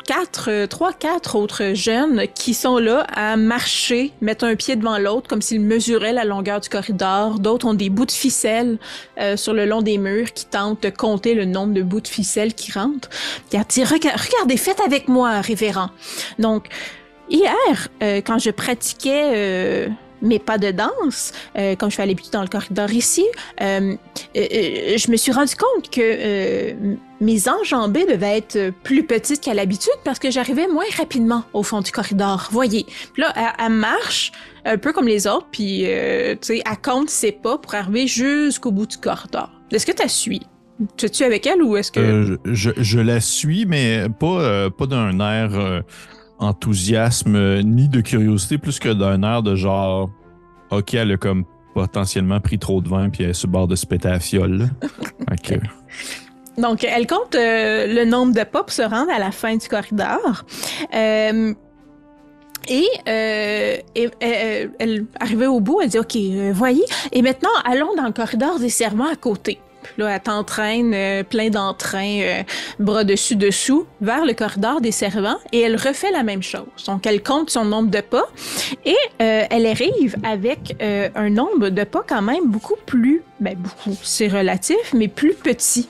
Speaker 1: 3-4 autres jeunes qui sont là à marcher, mettre un pied devant l'autre, comme s'ils mesuraient la longueur du corridor. D'autres ont des bouts de ficelle sur le long des murs qui tentent de compter le nombre de bouts de ficelle qui rentrent. Regardez, faites avec moi, révérend. Donc, hier, quand je pratiquais mes pas de danse, comme je fais à l'habitude dans le corridor ici, je me suis rendu compte que mes enjambées devaient être plus petites qu'à l'habitude parce que j'arrivais moins rapidement au fond du corridor. Voyez, puis là, elle marche un peu comme les autres, puis tu sais, elle compte ses pas pour arriver jusqu'au bout du corridor. Est-ce que tu la suis? Tu es-tu avec elle ou est-ce que...
Speaker 5: Je la suis, mais pas d'un air enthousiasme ni de curiosité, plus que d'un air de genre, OK, elle a comme potentiellement pris trop de vin puis elle est sur le bord de se péter à la fiole. Là. Okay.
Speaker 1: Donc, elle compte le nombre de pas pour se rendre à la fin du corridor. Elle, arrivée au bout, elle dit « OK, voyez, et maintenant, allons dans le corridor des servants à côté. » Puis là, elle t'entraîne plein d'entrain, bras dessus-dessous, vers le corridor des servants, et elle refait la même chose. Donc, elle compte son nombre de pas, et elle arrive avec un nombre de pas quand même beaucoup plus, beaucoup, c'est relatif, mais plus petit.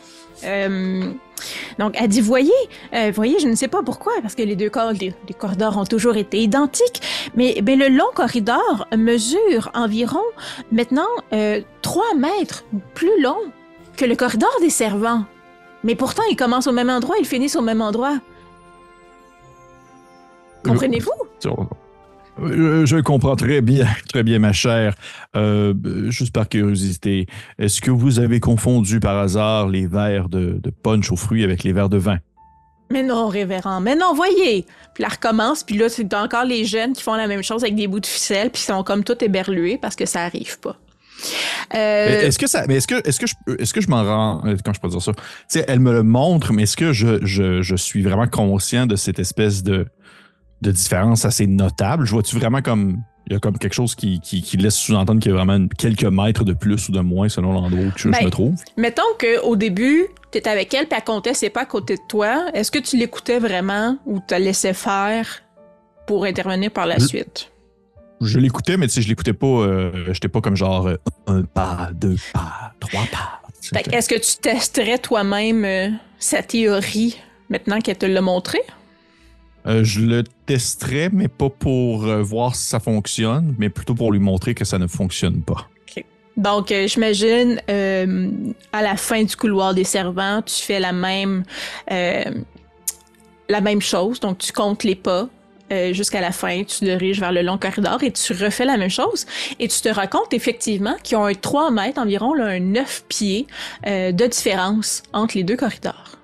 Speaker 1: Donc, elle dit, voyez, je ne sais pas pourquoi, parce que les corridors ont toujours été identiques, mais le long corridor mesure environ, maintenant, 3 mètres plus long que le corridor des servants. Mais pourtant, ils commencent au même endroit, ils finissent au même endroit. Comprenez-vous?
Speaker 5: Je comprends très bien, ma chère. Juste par curiosité, est-ce que vous avez confondu par hasard les verres de punch aux fruits avec les verres de vin?
Speaker 1: Mais non, révérend, mais non, voyez! Puis elle recommence, puis là, c'est encore les jeunes qui font la même chose avec des bouts de ficelle, puis ils sont comme tout éberlués parce que ça arrive pas.
Speaker 5: Est-ce que je m'en rends, quand je peux dire ça? Tu sais, elle me le montre, mais est-ce que je suis vraiment conscient de cette espèce de différence assez notable? Je vois-tu vraiment comme il y a comme quelque chose qui laisse sous-entendre qu'il y a vraiment quelques mètres de plus ou de moins selon l'endroit où je me trouve?
Speaker 1: Mettons qu'au début, tu étais avec elle puis elle comptait ses pas à côté de toi. Est-ce que tu l'écoutais vraiment ou tu la laissais faire pour intervenir par la suite?
Speaker 5: Je l'écoutais, mais tu sais, je l'écoutais pas. J'étais pas comme genre 1 pas, 2 pas, 3 pas.
Speaker 1: Est-ce que tu testerais toi-même sa théorie maintenant qu'elle te l'a montré?
Speaker 5: Je le testerais, mais pas pour voir si ça fonctionne, mais plutôt pour lui montrer que ça ne fonctionne pas.
Speaker 1: Okay. Donc, j'imagine, à la fin du couloir des servants, tu fais la même chose. Donc, tu comptes les pas. Jusqu'à la fin, tu te diriges vers le long corridor et tu refais la même chose. Et tu te rends compte effectivement qu'ils ont un 3 mètres environ, là, un 9 pieds de différence entre les deux corridors.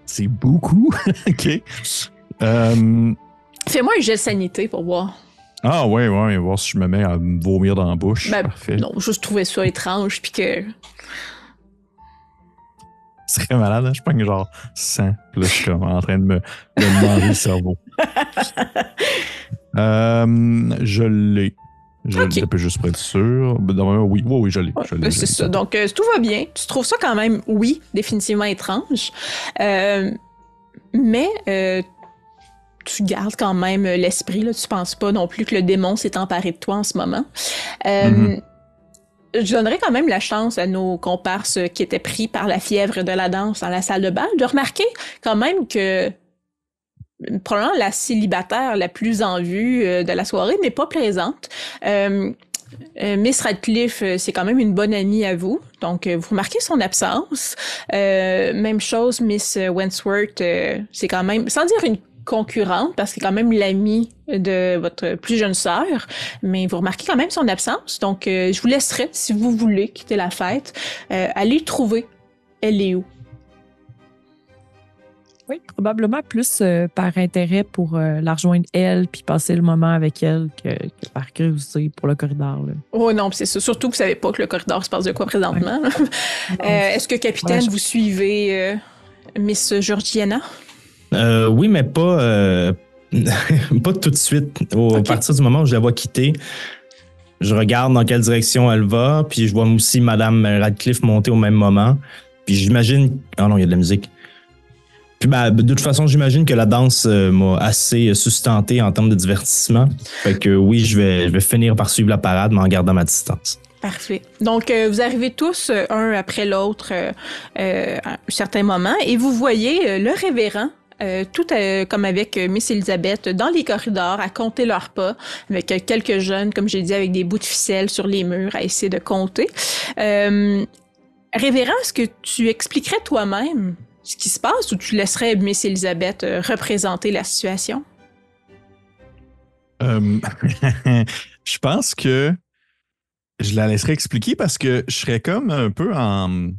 Speaker 5: C'est beaucoup. OK.
Speaker 1: Fais-moi un jet de sanité pour voir.
Speaker 5: Ah ouais, voir si je me mets à me vomir dans la bouche. Parfait.
Speaker 1: Non, juste trouver ça étrange puis que...
Speaker 5: C'est très malade, hein? Je pogne genre 100. Puis là, je suis comme en train de me manger le cerveau. Je l'ai. Je peux juste pas être sûr. Oui, je l'ai.
Speaker 1: C'est ça. Donc, tout va bien. Tu trouves ça quand même, oui, définitivement étrange. Mais tu gardes quand même l'esprit. Là. Tu penses pas non plus que le démon s'est emparé de toi en ce moment. Je donnerais quand même la chance à nos comparses qui étaient pris par la fièvre de la danse dans la salle de bal de remarquer quand même que probablement la célibataire la plus en vue de la soirée n'est pas plaisante. Miss Radcliffe, c'est quand même une bonne amie à vous, donc vous remarquez son absence. Même chose, Miss Wentworth, c'est quand même, sans dire une concurrente, parce que c'est quand même l'amie de votre plus jeune sœur, mais vous remarquez quand même son absence, donc je vous laisserai, si vous voulez quitter la fête, aller trouver elle est où.
Speaker 3: Oui, probablement plus par intérêt pour la rejoindre elle puis passer le moment avec elle que par curiosité pour le corridor. Là.
Speaker 1: Oh non, c'est ça. Surtout que vous savez pas que le corridor se passe de quoi présentement. Ouais. Est-ce que, capitaine, vous suivez Miss Georgiana?
Speaker 2: Oui, mais pas tout de suite. À partir du moment où je la vois quitter, je regarde dans quelle direction elle va, puis je vois aussi Madame Radcliffe monter au même moment. Puis j'imagine... Ah non, il y a de la musique. Puis de toute façon, j'imagine que la danse m'a assez sustenté en termes de divertissement. Fait que oui, je vais finir par suivre la parade, mais en gardant ma distance.
Speaker 1: Parfait. Donc, vous arrivez tous un après l'autre à un certain moment et vous voyez le révérend tout comme avec Miss Elizabeth, dans les corridors, à compter leurs pas, avec quelques jeunes, comme j'ai dit, avec des bouts de ficelle sur les murs, à essayer de compter. Révérend, est-ce que tu expliquerais toi-même ce qui se passe ou tu laisserais Miss Elizabeth représenter la situation?
Speaker 5: Je pense que je la laisserai expliquer parce que je serais comme un peu en...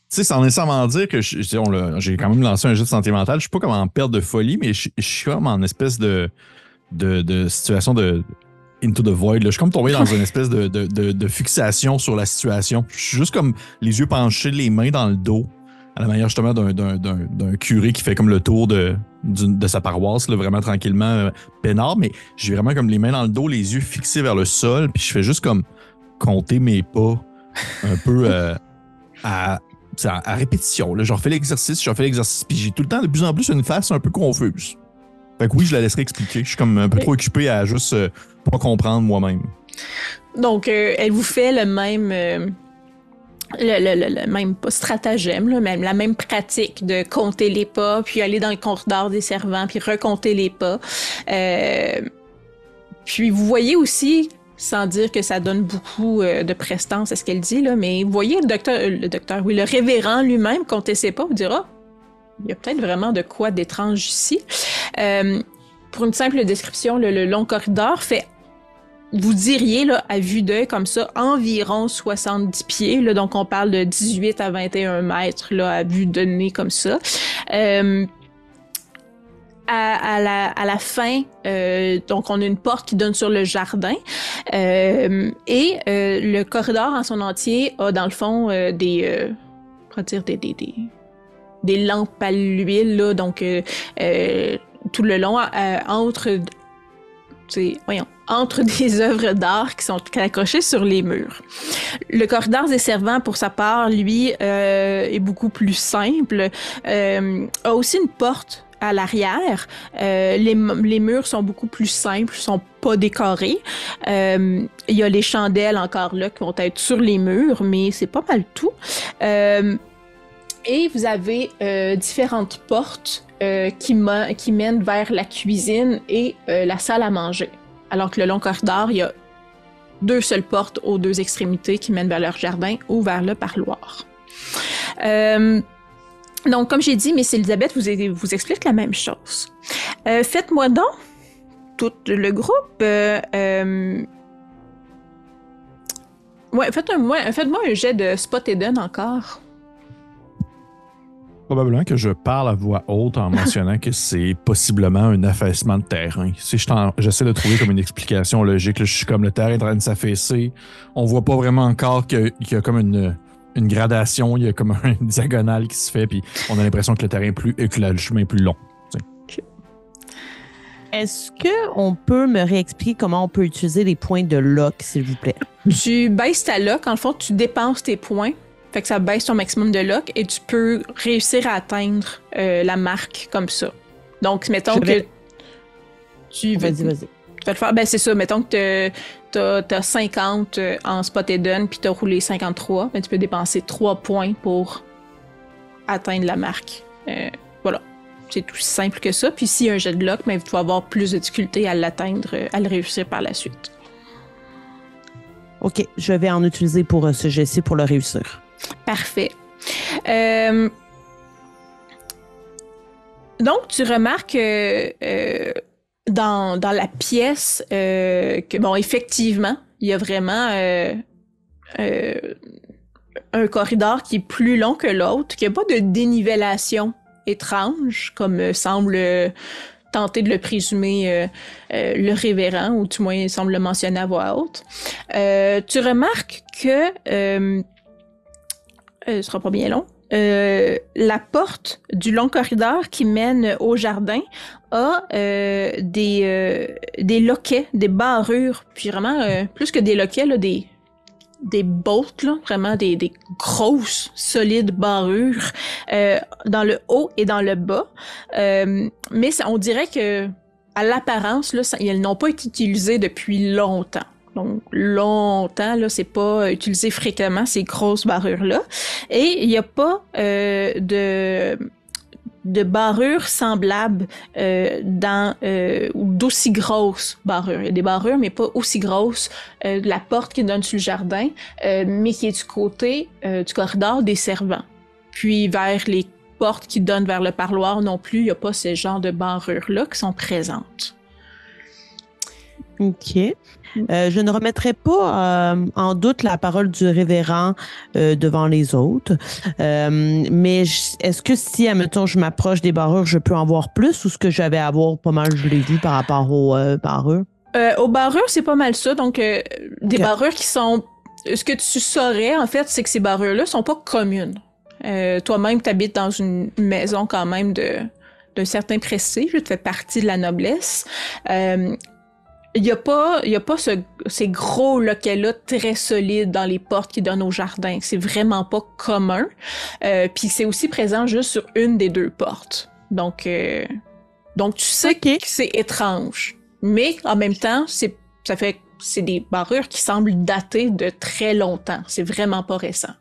Speaker 5: Tu sais, sans nécessairement dire que j'ai quand même lancé un jeu de santé mentale, je suis pas comme en perte de folie, mais je suis comme en espèce de situation de into the void. Là. Je suis comme tombé dans une espèce de fixation sur la situation. Je suis juste comme les yeux penchés, les mains dans le dos, à la manière justement d'un curé qui fait comme le tour de sa paroisse, là, vraiment tranquillement, peinard, mais j'ai vraiment comme les mains dans le dos, les yeux fixés vers le sol, puis je fais juste comme compter mes pas un peu à répétition. Là. Je refais l'exercice, puis j'ai tout le temps de plus en plus une face un peu confuse. Fait que oui, je la laisserai expliquer. Je suis comme un peu trop occupé à juste pas comprendre moi-même.
Speaker 1: Donc, elle vous fait le même... le même pas stratagème, là, même la même pratique de compter les pas, puis aller dans le corridor des servants, puis recompter les pas. Puis vous voyez aussi, sans dire que ça donne beaucoup de prestance à ce qu'elle dit, là, mais vous voyez le révérend lui-même compter ses pas, vous dira, il y a peut-être vraiment de quoi d'étrange ici. Pour une simple description, le long corridor fait, vous diriez, là, à vue d'œil comme ça, environ 70 pieds. Là, donc, on parle de 18 à 21 mètres là, à vue de nez comme ça. À la fin, donc, on a une porte qui donne sur le jardin. Le corridor en son entier a, dans le fond, des lampes à l'huile, là, donc tout le long, entre des œuvres d'art qui sont accrochées sur les murs. Le corridor des servants, pour sa part, lui, est beaucoup plus simple. A aussi une porte à l'arrière. Les murs sont beaucoup plus simples, sont pas décorés. Il y a les chandelles encore là qui vont être sur les murs, mais c'est pas mal tout. Et vous avez différentes portes qui mènent vers la cuisine et la salle à manger. Alors que le long corridor, il y a 2 seules portes aux 2 extrémités qui mènent vers leur jardin ou vers le parloir. Donc, comme j'ai dit, Miss Elisabeth vous explique la même chose. Faites-moi donc, tout le groupe, faites-moi un jet de spot hidden encore.
Speaker 5: Probablement que je parle à voix haute en mentionnant que c'est possiblement un affaissement de terrain. Si j'essaie de trouver comme une explication logique, là, je suis comme le terrain est en train de s'affaisser. On voit pas vraiment encore qu'il y a comme une gradation, il y a comme une diagonale qui se fait, puis on a l'impression que le terrain est que le chemin est plus long.
Speaker 4: Okay. Est-ce qu'on peut me réexpliquer comment on peut utiliser les points de lock, s'il vous plaît?
Speaker 1: Tu baisses ta lock, en fond, tu dépenses tes points. Fait que ça baisse ton maximum de lock et tu peux réussir à atteindre la marque comme ça. Donc, mettons que tu vas...
Speaker 4: Vas-y.
Speaker 1: Tu vas le faire. Ben, c'est ça. Mettons que t'as 50 en spot hidden puis t'as roulé 53. Ben, tu peux dépenser 3 points pour atteindre la marque. Voilà. C'est tout simple que ça. Puis s'il y a un jet de lock, ben, tu vas avoir plus de difficulté à l'atteindre, à le réussir par la suite.
Speaker 4: OK. Je vais en utiliser pour ce jet-ci pour le réussir.
Speaker 1: Parfait. Donc, tu remarques dans la pièce que, bon, effectivement, il y a vraiment un corridor qui est plus long que l'autre, qu'il n'y a pas de dénivellation étrange, comme semble tenter de le présumer le révérend, ou du moins il semble le mentionner à voix haute. Tu remarques que... ce sera pas bien long. La porte du long corridor qui mène au jardin a des loquets, des barrures, puis vraiment, plus que des loquets, là, des bolts, là, vraiment des grosses, solides barrures dans le haut et dans le bas. Mais on dirait que à l'apparence, là, elles n'ont pas été utilisées depuis longtemps. Donc, longtemps, là, c'est pas utilisé fréquemment, ces grosses barrures-là. Et il n'y a pas de barrures semblables ou d'aussi grosses barrures. Il y a des barrures, mais pas aussi grosses. La porte qui donne sur le jardin, mais qui est du côté du corridor des servants. Puis vers les portes qui donnent vers le parloir non plus, il n'y a pas ce genre de barrures-là qui sont présentes.
Speaker 4: OK. Je ne remettrai pas en doute la parole du révérend devant les autres. Mais est-ce que si, admettons, je m'approche des barreurs, je peux en voir plus ou ce que j'avais à voir pas mal, je l'ai vu par rapport aux barreurs?
Speaker 1: Aux barreurs, c'est pas mal ça. Donc, des barreurs qui sont... Ce que tu saurais, en fait, c'est que ces barreurs-là sont pas communes. Toi-même, tu habites dans une maison quand même d'un certain prestige, tu fais partie de la noblesse. Il y a pas ces gros loquets-là très solides dans les portes qui donnent au jardin. C'est vraiment pas commun. Puis c'est aussi présent juste sur une des deux portes. Donc tu sais que c'est étrange. Mais en même temps, c'est des barrures qui semblent dater de très longtemps. C'est vraiment pas récent.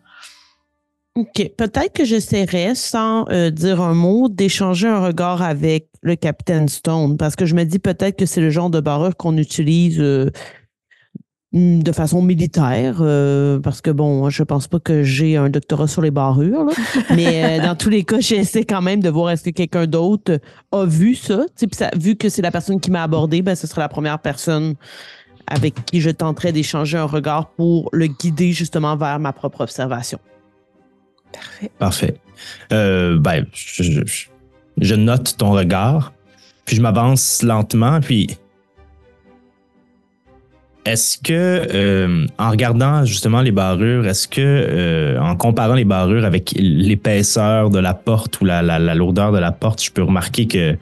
Speaker 4: OK. Peut-être que j'essaierais, sans dire un mot, d'échanger un regard avec le Capitaine Stone, parce que je me dis peut-être que c'est le genre de barreur qu'on utilise de façon militaire, parce que bon, je pense pas que j'ai un doctorat sur les barrures, là. Mais dans tous les cas, j'essaie quand même de voir est-ce que quelqu'un d'autre a vu ça. Puis vu que c'est la personne qui m'a abordé, ben ce serait la première personne avec qui je tenterais d'échanger un regard pour le guider justement vers ma propre observation.
Speaker 2: Parfait. Je note ton regard, puis je m'avance lentement, puis est-ce que, en regardant justement les barrures, est-ce que, en comparant les barrures avec l'épaisseur de la porte ou la lourdeur de la porte, je peux remarquer que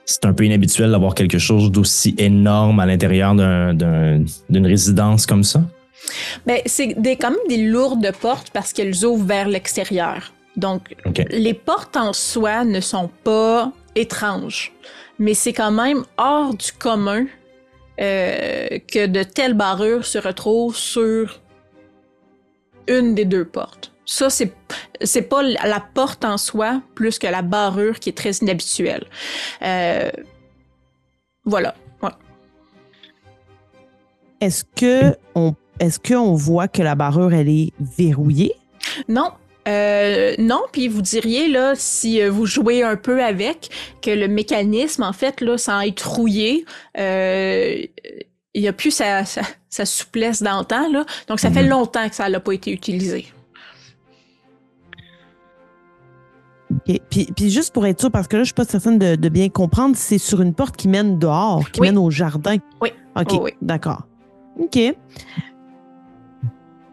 Speaker 2: c'est un peu inhabituel d'avoir quelque chose d'aussi énorme à l'intérieur d'une résidence comme ça?
Speaker 1: Ben, c'est quand même des lourdes portes parce qu'elles ouvrent vers l'extérieur. Donc, les portes en soi ne sont pas étranges, mais c'est quand même hors du commun que de telles barrures se retrouvent sur une des deux portes. Ça, c'est pas la porte en soi plus que la barrure qui est très inhabituelle. Voilà. Ouais.
Speaker 4: Est-ce qu'on voit que la barrure, elle est verrouillée?
Speaker 1: Non. Non, puis vous diriez, là, si vous jouez un peu avec, que le mécanisme, en fait, là, sans être rouillé, il n'y a plus sa souplesse d'antan, là. Donc, ça fait longtemps que ça n'a pas été utilisé.
Speaker 4: Okay. Puis juste pour être sûr, parce que là, je suis pas certaine de bien comprendre, c'est sur une porte qui mène dehors, qui mène au jardin.
Speaker 1: Oui.
Speaker 4: OK,
Speaker 1: oui.
Speaker 4: D'accord. OK.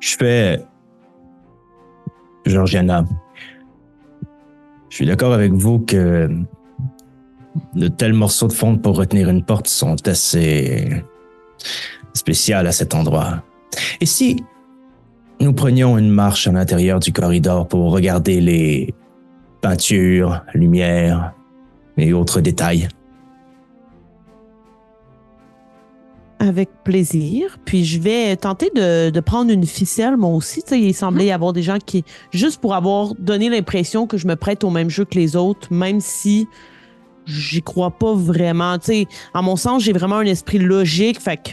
Speaker 2: Je fais... Georgiana, je suis d'accord avec vous que de tels morceaux de fonte pour retenir une porte sont assez spéciaux à cet endroit. Et si nous prenions une marche à l'intérieur du corridor pour regarder les peintures, lumières et autres détails?
Speaker 4: Avec plaisir. Puis je vais tenter de prendre une ficelle, moi aussi. Tu sais, il semblait y avoir des gens qui, juste pour avoir donné l'impression que je me prête au même jeu que les autres, même si j'y crois pas vraiment. Tu sais, à mon sens, j'ai vraiment un esprit logique. Fait que,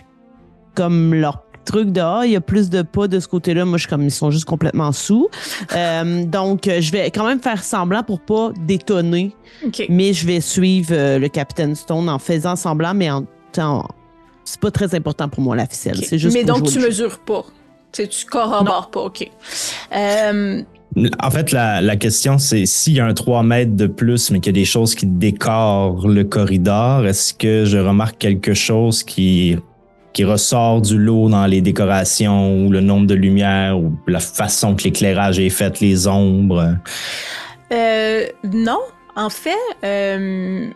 Speaker 4: comme leur truc de il y a plus de pas de ce côté-là, moi, je suis comme, ils sont juste complètement sous. Donc, je vais quand même faire semblant pour pas détonner.
Speaker 1: Okay.
Speaker 4: Mais je vais suivre le Capitaine Stone en faisant semblant, mais c'est pas très important pour moi, la ficelle.
Speaker 1: Okay.
Speaker 4: C'est juste
Speaker 1: mais
Speaker 4: pour
Speaker 1: donc,
Speaker 4: jouer
Speaker 1: tu mesures pas. Tu corrobores pas, OK.
Speaker 2: En fait, la question, c'est s'il y a un 3 mètres de plus, mais qu'il y a des choses qui décorent le corridor, est-ce que je remarque quelque chose qui ressort du lot dans les décorations ou le nombre de lumières ou la façon que l'éclairage est fait, les ombres?
Speaker 1: Non. En fait, fais-moi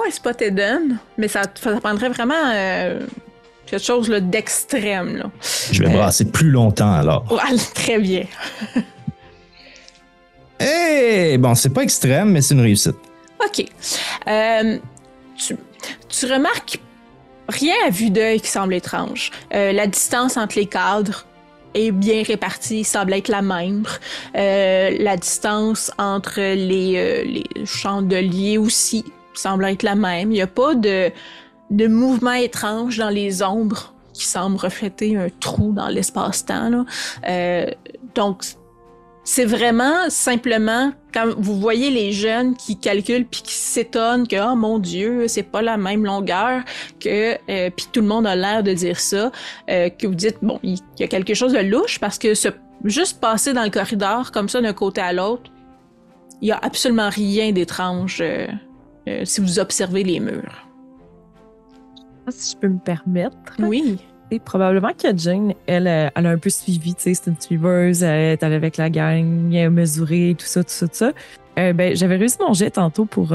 Speaker 1: un spot hidden, mais ça prendrait vraiment quelque chose là, d'extrême. Là.
Speaker 2: Je vais brasser plus longtemps alors.
Speaker 1: Ouais, très bien.
Speaker 2: Bon, c'est pas extrême, mais c'est une réussite.
Speaker 1: OK. Tu remarques rien à vue d'œil qui semble étrange. La distance entre les cadres est bien répartie, semble être la même. La distance entre les chandeliers aussi semble être la même. Il n'y a pas de mouvement étrange dans les ombres qui semble refléter un trou dans l'espace-temps. Là. Donc, C'est vraiment simplement quand vous voyez les jeunes qui calculent puis qui s'étonnent que oh mon Dieu, c'est pas la même longueur que puis tout le monde a l'air de dire ça que vous dites bon, il y a quelque chose de louche parce que juste passer dans le corridor comme ça d'un côté à l'autre, il y a absolument rien d'étrange si vous observez les murs.
Speaker 3: Si je peux me permettre.
Speaker 1: Oui.
Speaker 3: Et probablement que Jane, elle a un peu suivi, tu sais, c'est une suiveuse, elle est allée avec la gang, elle a mesuré, tout ça. J'avais réussi mon jet tantôt pour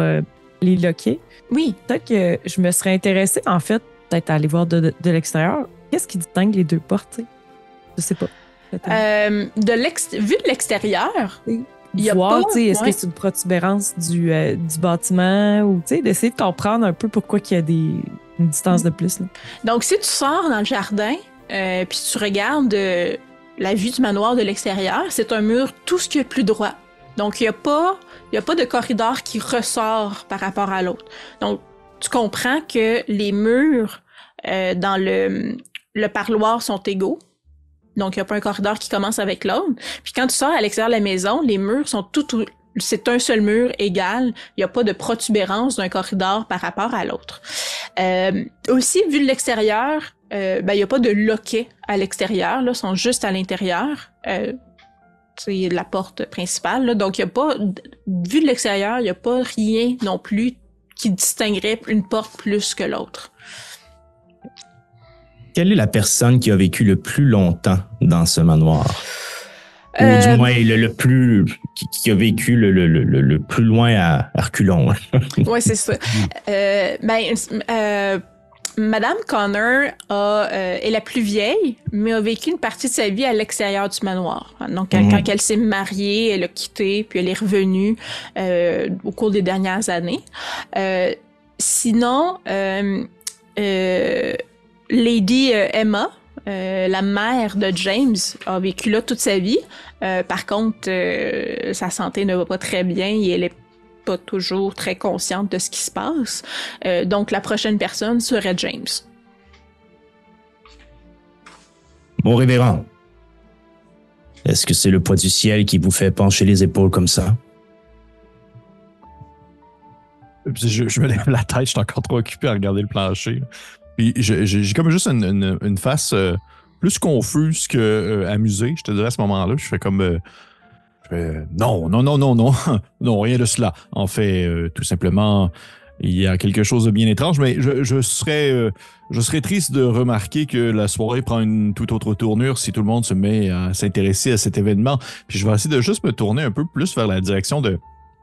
Speaker 3: les loquer.
Speaker 1: Oui.
Speaker 3: Peut-être que je me serais intéressée, en fait, peut-être à aller voir de l'extérieur. Qu'est-ce qui distingue les deux portes, tu sais? Je sais pas.
Speaker 1: Vu de l'extérieur, il y a
Speaker 3: voir,
Speaker 1: pas...
Speaker 3: tu sais, est-ce que c'est une protubérance du bâtiment ou, tu sais, d'essayer de comprendre un peu pourquoi il y a une distance de plus. Là.
Speaker 1: Donc, si tu sors dans le jardin, puis tu regardes la vue du manoir de l'extérieur, c'est un mur tout ce qui est plus droit. Donc, il y a pas de corridor qui ressort par rapport à l'autre. Donc, tu comprends que les murs dans le parloir sont égaux. Donc, il n'y a pas un corridor qui commence avec l'autre. Puis quand tu sors à l'extérieur de la maison, les murs sont c'est un seul mur égal. Il n'y a pas de protubérance d'un corridor par rapport à l'autre. Aussi, vu de l'extérieur, il n'y a pas de loquet à l'extérieur. Là, sont juste à l'intérieur. C'est la porte principale. Là. Donc, il n'y a pas, vu de l'extérieur, il n'y a pas rien non plus qui distinguerait une porte plus que l'autre.
Speaker 2: Quelle est la personne qui a vécu le plus longtemps dans ce manoir? Ou du moins, le plus... qui a vécu le plus loin à reculons.
Speaker 1: Oui, c'est ça. Madame Connor est la plus vieille, mais a vécu une partie de sa vie à l'extérieur du manoir. Donc, quand elle s'est mariée, elle a quitté, puis elle est revenue au cours des dernières années. Sinon, Lady Emma, la mère de James, a vécu là toute sa vie. Par contre, sa santé ne va pas très bien et elle est pas toujours très consciente de ce qui se passe. Donc, la prochaine personne serait James.
Speaker 2: Mon révérend, est-ce que c'est le poids du ciel qui vous fait pencher les épaules comme ça?
Speaker 5: Je me lève la tête, je suis encore trop occupé à regarder le plancher. Puis j'ai comme juste une face plus confuse que amusée, je te dirais à ce moment-là. Je fais comme... non, non, rien de cela. En fait, tout simplement, il y a quelque chose de bien étrange, mais je serais triste de remarquer que la soirée prend une toute autre tournure si tout le monde se met à s'intéresser à cet événement. Puis je vais essayer de juste me tourner un peu plus vers la direction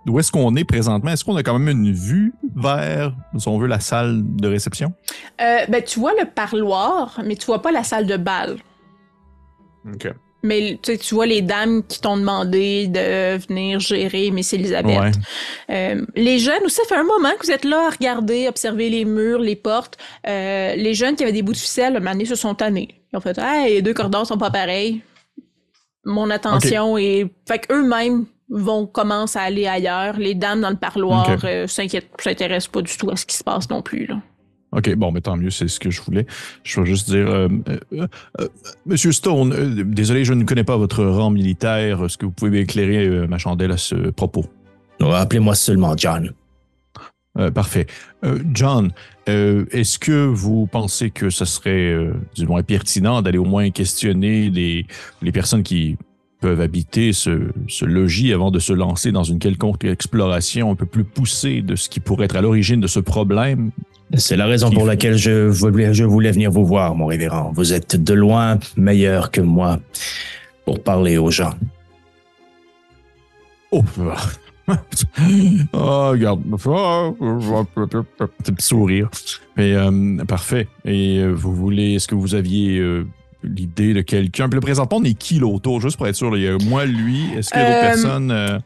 Speaker 5: d'où est-ce qu'on est présentement. Est-ce qu'on a quand même une vue vers, si on veut, la salle de réception?
Speaker 1: Tu vois le parloir, mais tu vois pas la salle de bal.
Speaker 5: OK.
Speaker 1: Mais tu vois les dames qui t'ont demandé de venir gérer Miss Elizabeth. Ouais. Les jeunes aussi, ça fait un moment que vous êtes là à regarder, observer les murs, les portes. Les jeunes qui avaient des bouts de ficelle, à un moment donné, se sont tannés. Ils ont fait « Hey, les deux corridors sont pas pareils. » Mon attention est... Fait qu'eux-mêmes vont commencer à aller ailleurs. Les dames dans le parloir s'intéressent pas du tout à ce qui se passe non plus, là.
Speaker 5: OK, bon, mais tant mieux, c'est ce que je voulais. Je vais juste dire, Monsieur Stone, désolé, je ne connais pas votre rang militaire. Est-ce que vous pouvez m'éclairer ma chandelle à ce propos?
Speaker 2: Appelez-moi seulement John.
Speaker 5: Parfait. John, est-ce que vous pensez que ce serait, du moins, pertinent d'aller au moins questionner les personnes qui peuvent habiter ce logis avant de se lancer dans une quelconque exploration un peu plus poussée de ce qui pourrait être à l'origine de ce problème?
Speaker 2: C'est la raison pour laquelle je voulais venir vous voir, mon révérend. Vous êtes de loin meilleur que moi pour parler aux gens.
Speaker 5: Oh, regarde. Petit sourire. Mais parfait. Et est-ce que vous aviez l'idée de quelqu'un? Puis le présentement, on est qui là autour? Juste pour être sûr, il y a moi, lui. Est-ce qu'il y a d'autres personnes?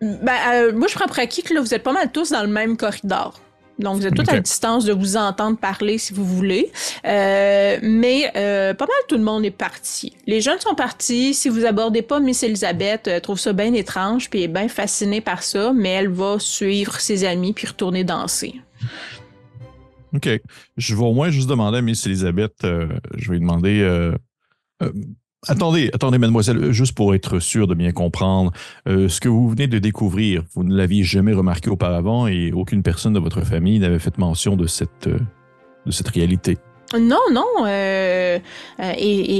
Speaker 1: Moi, je prends pour acquis que là, vous êtes pas mal tous dans le même corridor. Donc, vous êtes tous à distance de vous entendre parler si vous voulez. Mais pas mal tout le monde est parti. Les jeunes sont partis. Si vous abordez pas Miss Elizabeth, elle trouve ça bien étrange puis est bien fascinée par ça, mais elle va suivre ses amis puis retourner danser.
Speaker 5: OK. Je vais au moins juste demander à Miss Elizabeth, je vais lui demander... Attendez, mademoiselle, juste pour être sûr de bien comprendre, ce que vous venez de découvrir, vous ne l'aviez jamais remarqué auparavant et aucune personne de votre famille n'avait fait mention de cette réalité.
Speaker 1: Non, non. Et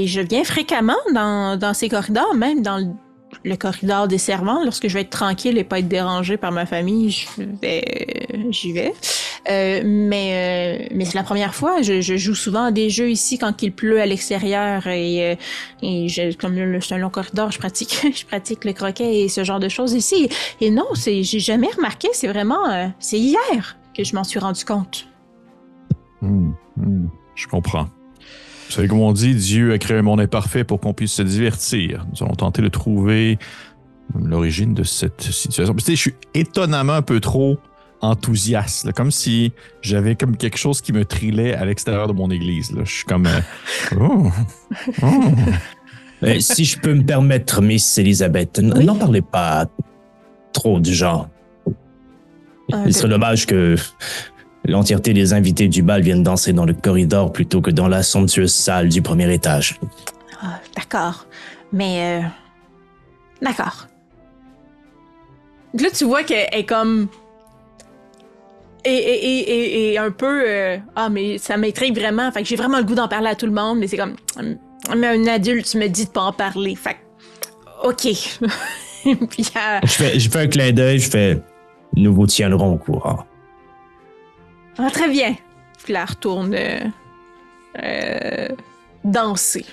Speaker 1: je viens fréquemment dans ces corridors, même dans le corridor des servants. Lorsque je vais être tranquille et pas être dérangée par ma famille, j'y vais. Mais c'est la première fois. Je joue souvent à des jeux ici quand il pleut à l'extérieur et comme c'est un long corridor, je pratique le croquet et ce genre de choses ici. Et non, j'ai jamais remarqué. C'est vraiment, c'est hier que je m'en suis rendu compte.
Speaker 5: Je comprends. Vous savez, comme on dit, Dieu a créé un monde imparfait pour qu'on puisse se divertir. Nous allons tenter de trouver l'origine de cette situation. Tu sais, je suis étonnamment un peu trop enthousiaste, là, comme si j'avais comme quelque chose qui me trillait à l'extérieur de mon église. Là. Je suis comme...
Speaker 2: Si je peux me permettre, Miss Elizabeth,
Speaker 1: Oui?
Speaker 2: n'en parlez pas trop du genre. Il serait dommage que l'entièreté des invités du bal viennent danser dans le corridor plutôt que dans la somptueuse salle du premier étage.
Speaker 1: Ah, d'accord. Mais... D'accord. Là, tu vois qu'elle est comme... Et un peu... mais ça m'intrigue vraiment. Fait que j'ai vraiment le goût d'en parler à tout le monde, mais c'est comme... Mais un adulte me dit de pas en parler. Fait que... OK. Puis...
Speaker 2: Je fais un clin d'œil, je fais... Nous vous tiendrons au courant.
Speaker 1: Ah, très bien. Puis là, elle retourne danser.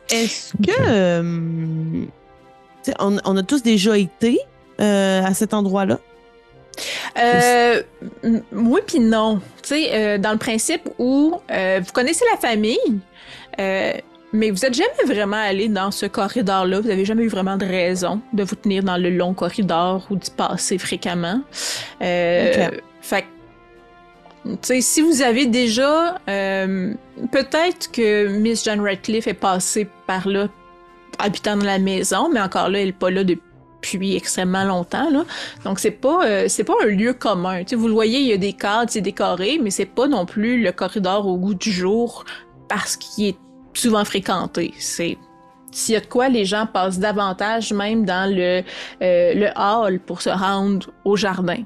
Speaker 4: Est-ce que... on a tous déjà été à cet endroit-là?
Speaker 1: Oui puis non. Tu sais, dans le principe où vous connaissez la famille, mais vous êtes jamais vraiment allé dans ce corridor-là. Vous avez jamais eu vraiment de raison de vous tenir dans le long corridor ou d'y passer fréquemment. Fait que, tu sais, si vous avez déjà... peut-être que Miss John Radcliffe est passée par là habitant dans la maison, mais encore là, elle n'est pas là depuis extrêmement longtemps, là. Donc, c'est pas un lieu commun. Tu sais, vous le voyez, il y a des cadres, c'est décoré, mais c'est pas non plus le corridor au goût du jour parce qu'il est souvent fréquenté. S'il y a de quoi, les gens passent davantage même dans le hall pour se rendre au jardin.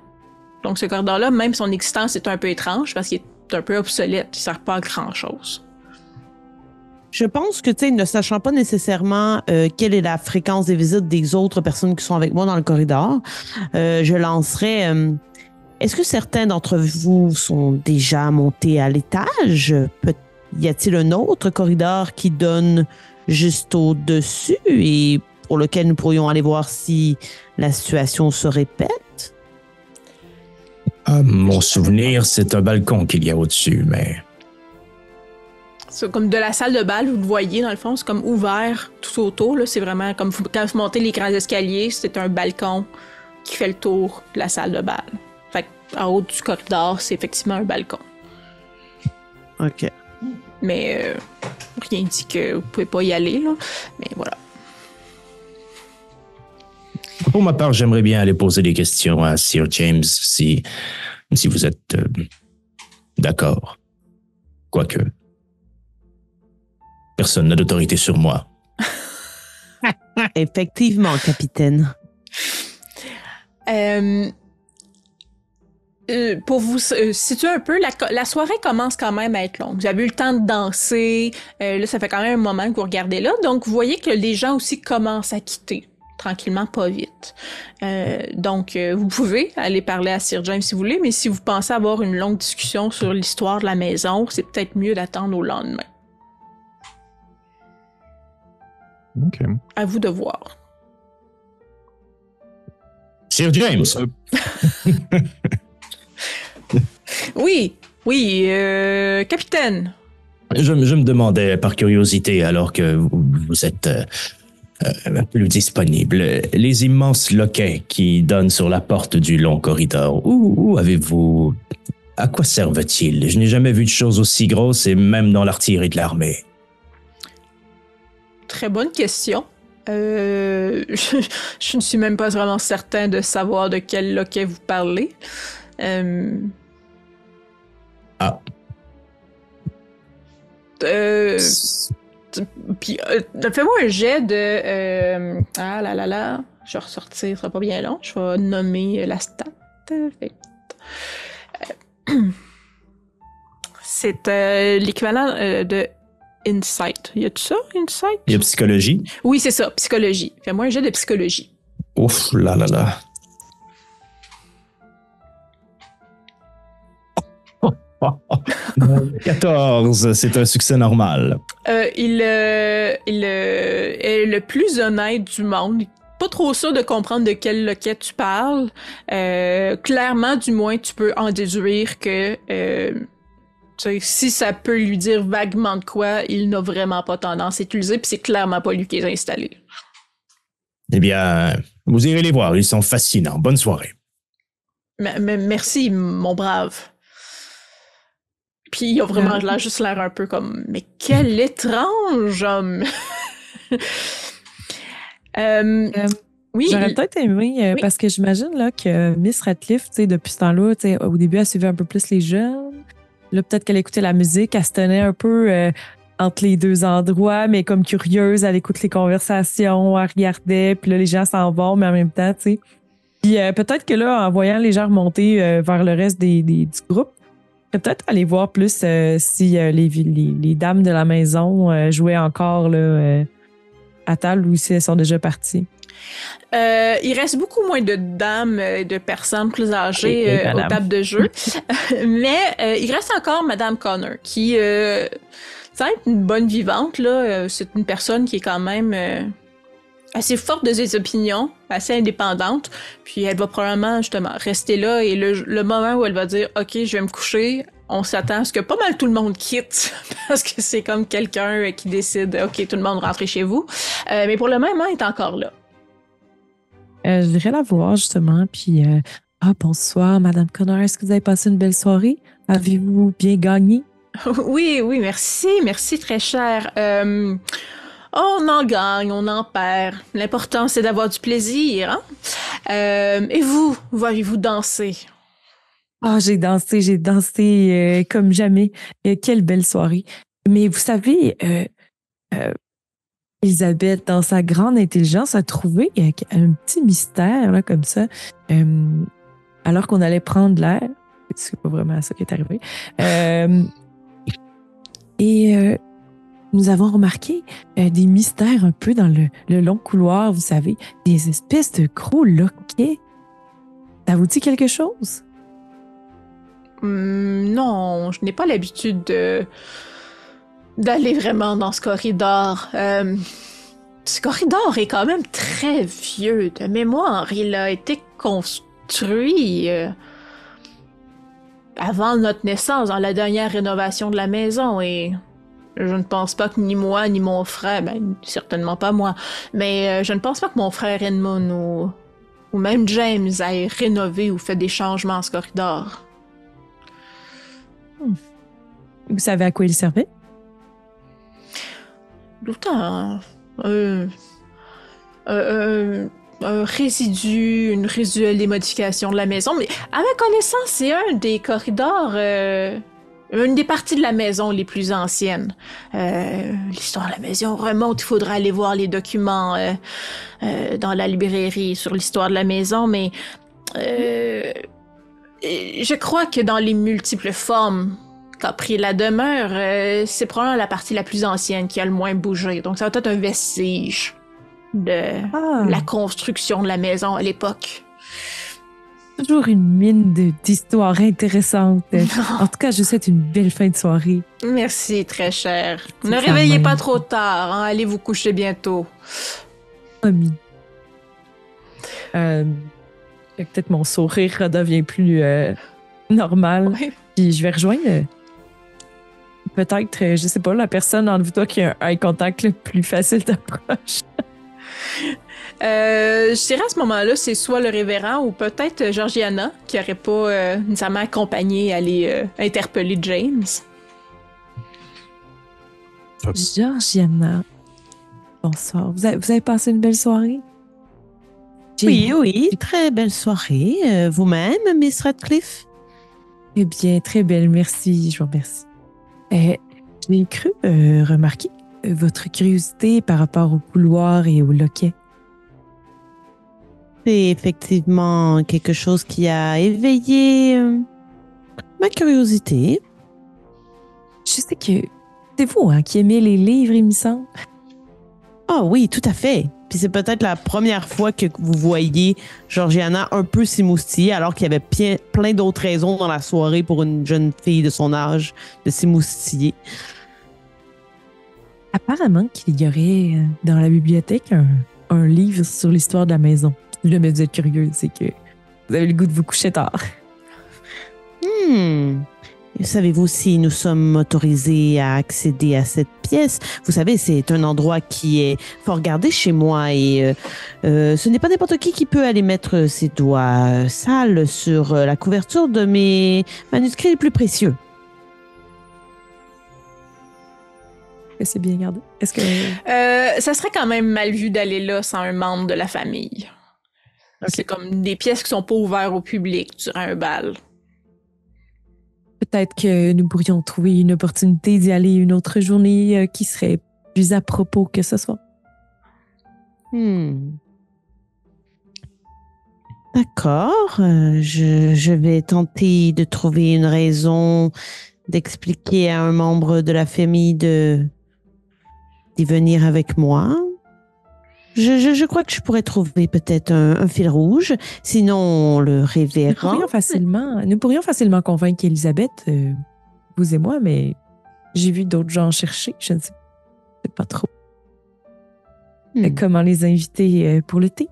Speaker 1: Donc, ce corridor-là, même son existence est un peu étrange parce qu'il est un peu obsolète. Il ne sert pas à grand-chose.
Speaker 4: Je pense que, tu sais, ne sachant pas nécessairement quelle est la fréquence des visites des autres personnes qui sont avec moi dans le corridor, je lancerais... est-ce que certains d'entre vous sont déjà montés à l'étage? Y a-t-il un autre corridor qui donne juste au-dessus et pour lequel nous pourrions aller voir si la situation se répète?
Speaker 2: À mon souvenir, c'est un balcon qu'il y a au-dessus, mais...
Speaker 1: C'est comme de la salle de bal, vous le voyez, dans le fond, c'est comme ouvert tout autour. Là. C'est vraiment comme quand vous montez les grands escaliers, c'est un balcon qui fait le tour de la salle de bal. Fait qu'en haut du corridor, c'est effectivement un balcon.
Speaker 4: OK.
Speaker 1: Mais rien dit que vous pouvez pas y aller, là. Mais voilà.
Speaker 2: Pour ma part, j'aimerais bien aller poser des questions à Sir James si vous êtes d'accord. Quoique, personne n'a d'autorité sur moi.
Speaker 4: Effectivement, capitaine.
Speaker 1: Pour vous situer un peu, la soirée commence quand même à être longue. Vous avez eu le temps de danser. Là, ça fait quand même un moment que vous regardez là. Donc, vous voyez que les gens aussi commencent à quitter. Tranquillement, pas vite. Donc, vous pouvez aller parler à Sir James si vous voulez, mais si vous pensez avoir une longue discussion sur l'histoire de la maison, c'est peut-être mieux d'attendre au lendemain.
Speaker 5: OK.
Speaker 1: À vous de voir.
Speaker 2: Sir James!
Speaker 1: Oui, capitaine.
Speaker 2: Je me demandais par curiosité, alors que vous êtes plus disponible, les immenses loquets qui donnent sur la porte du long corridor, où avez-vous... À quoi servent-ils? Je n'ai jamais vu de choses aussi grosses, et même dans l'artillerie de l'armée.
Speaker 1: Très bonne question. Je ne suis même pas vraiment certain de savoir de quel loquet vous parlez.
Speaker 2: Ah.
Speaker 1: Puis, fais-moi un jet de... ah là là là, je vais ressortir, ce sera pas bien long. Je vais nommer la stat. C'est l'équivalent de Insight. Y a-tu ça, Insight?
Speaker 2: Il y a psychologie.
Speaker 1: Oui, c'est ça, psychologie. Fais-moi un jet de psychologie.
Speaker 2: Ouf, là là là. 14, c'est un succès normal.
Speaker 1: Il est le plus honnête du monde. Pas trop sûr de comprendre de quel loquet tu parles. Clairement, du moins, tu peux en déduire que si ça peut lui dire vaguement de quoi, il n'a vraiment pas tendance à utiliser, puis c'est clairement pas lui qui les a installés.
Speaker 2: Eh bien, vous irez les voir, ils sont fascinants. Bonne soirée.
Speaker 1: Merci, mon brave. Puis il a vraiment juste l'air un peu comme « Mais quel étrange homme! » Oui.
Speaker 3: J'aurais peut-être aimé, parce que j'imagine là, que Miss Ratcliffe, depuis ce temps-là, au début, elle suivait un peu plus les jeunes. Là, peut-être qu'elle écoutait la musique, elle se tenait un peu entre les deux endroits, mais comme curieuse, elle écoute les conversations, elle regardait, puis là, les gens s'en vont, mais en même temps, tu sais. Puis peut-être que là, en voyant les gens remonter vers le reste du groupe, peut-être aller voir plus si les dames de la maison jouaient encore là, à table ou si elles sont déjà parties.
Speaker 1: Il reste beaucoup moins de dames et de personnes plus âgées aux tables de jeu. Mais il reste encore Madame Connor qui semble être une bonne vivante. Là. C'est une personne qui est quand même assez forte de ses opinions, assez indépendante. Puis elle va probablement justement rester là et le moment où elle va dire « Ok, je vais me coucher », on s'attend à ce que pas mal tout le monde quitte parce que c'est comme quelqu'un qui décide « Ok, tout le monde rentre chez vous ». Mais pour le moment, elle est encore là.
Speaker 3: Je voudrais la voir, justement, puis bonsoir, Madame Connor, est-ce que vous avez passé une belle soirée? Avez-vous bien gagné?
Speaker 1: Oui, merci, très cher. On en gagne, on en perd. L'important, c'est d'avoir du plaisir, hein? Et vous avez-vous dansé?
Speaker 3: J'ai dansé comme jamais. Quelle belle soirée. Mais vous savez, Elisabeth, dans sa grande intelligence, a trouvé un petit mystère, là, comme ça, alors qu'on allait prendre l'air. C'est pas vraiment ça qui est arrivé. Nous avons remarqué des mystères un peu dans le long couloir, vous savez, des espèces de gros loquets. Ça vous dit quelque chose?
Speaker 1: Non, je n'ai pas l'habitude d'aller vraiment dans ce corridor. Ce corridor est quand même très vieux de mémoire. Il a été construit avant notre naissance, dans la dernière rénovation de la maison, et je ne pense pas que ni moi ni mon frère, certainement pas moi, mais je ne pense pas que mon frère Edmund ou même James aient rénové ou fait des changements à ce corridor.
Speaker 3: Vous savez à quoi il servait?
Speaker 1: D'autant un résidu, une résiduelle des modifications de la maison, mais à ma connaissance, c'est un des corridors, une des parties de la maison les plus anciennes. L'histoire de la maison remonte, il faudra aller voir les documents dans la librairie sur l'histoire de la maison, mais je crois que dans les multiples formes qu'a pris la demeure, c'est probablement la partie la plus ancienne qui a le moins bougé. Donc ça va être un vestige de la construction de la maison à l'époque.
Speaker 3: Toujours une mine d'histoires intéressantes. En tout cas, je vous souhaite une belle fin de soirée.
Speaker 1: Merci, très cher. Ne réveillez pas trop tard, hein? Allez vous coucher bientôt.
Speaker 3: Promis. Peut-être mon sourire redevient plus normal.
Speaker 1: Oui.
Speaker 3: Puis je vais rejoindre peut-être, je sais pas, la personne entre vous toi qui a un eye contact le plus facile d'approche.
Speaker 1: Je dirais à ce moment-là, c'est soit le révérend ou peut-être Georgiana qui n'aurait pas nécessairement accompagné à aller interpeller James.
Speaker 3: Georgiana, bonsoir. Vous avez passé une belle soirée?
Speaker 4: Oui, très belle soirée. Vous-même, Miss Ratcliffe?
Speaker 3: Eh bien, très belle, merci, je vous remercie. Je J'ai cru remarquer votre curiosité par rapport au couloir et au loquet.
Speaker 4: C'est effectivement quelque chose qui a éveillé ma curiosité.
Speaker 3: Je sais que c'est vous qui aimez les livres, il me semble.
Speaker 4: Ah oui, tout à fait. Puis c'est peut-être la première fois que vous voyez Georgiana un peu s'émoustiller, alors qu'il y avait plein d'autres raisons dans la soirée pour une jeune fille de son âge de s'émoustiller.
Speaker 3: Apparemment qu'il y aurait dans la bibliothèque un livre sur l'histoire de la maison. Là, mais vous êtes curieux, c'est que vous avez le goût de vous coucher tard.
Speaker 4: Savez-vous si nous sommes autorisés à accéder à cette pièce? Vous savez, c'est un endroit qui est fort gardé chez moi et ce n'est pas n'importe qui peut aller mettre ses doigts sales sur la couverture de mes manuscrits les plus précieux.
Speaker 3: Est-ce que c'est bien gardé? Est-ce que...
Speaker 1: ça serait quand même mal vu d'aller là sans un membre de la famille. Okay. C'est comme des pièces qui sont pas ouvertes au public durant un bal.
Speaker 3: Peut-être que nous pourrions trouver une opportunité d'y aller une autre journée qui serait plus à propos que ce soir.
Speaker 4: D'accord. Je vais tenter de trouver une raison d'expliquer à un membre de la famille d'y venir avec moi. Je crois que je pourrais trouver peut-être un fil rouge. Sinon, le révérend...
Speaker 3: Nous pourrions facilement convaincre Elisabeth, vous et moi, mais j'ai vu d'autres gens chercher. Je ne sais pas trop. Comment les inviter pour le thé?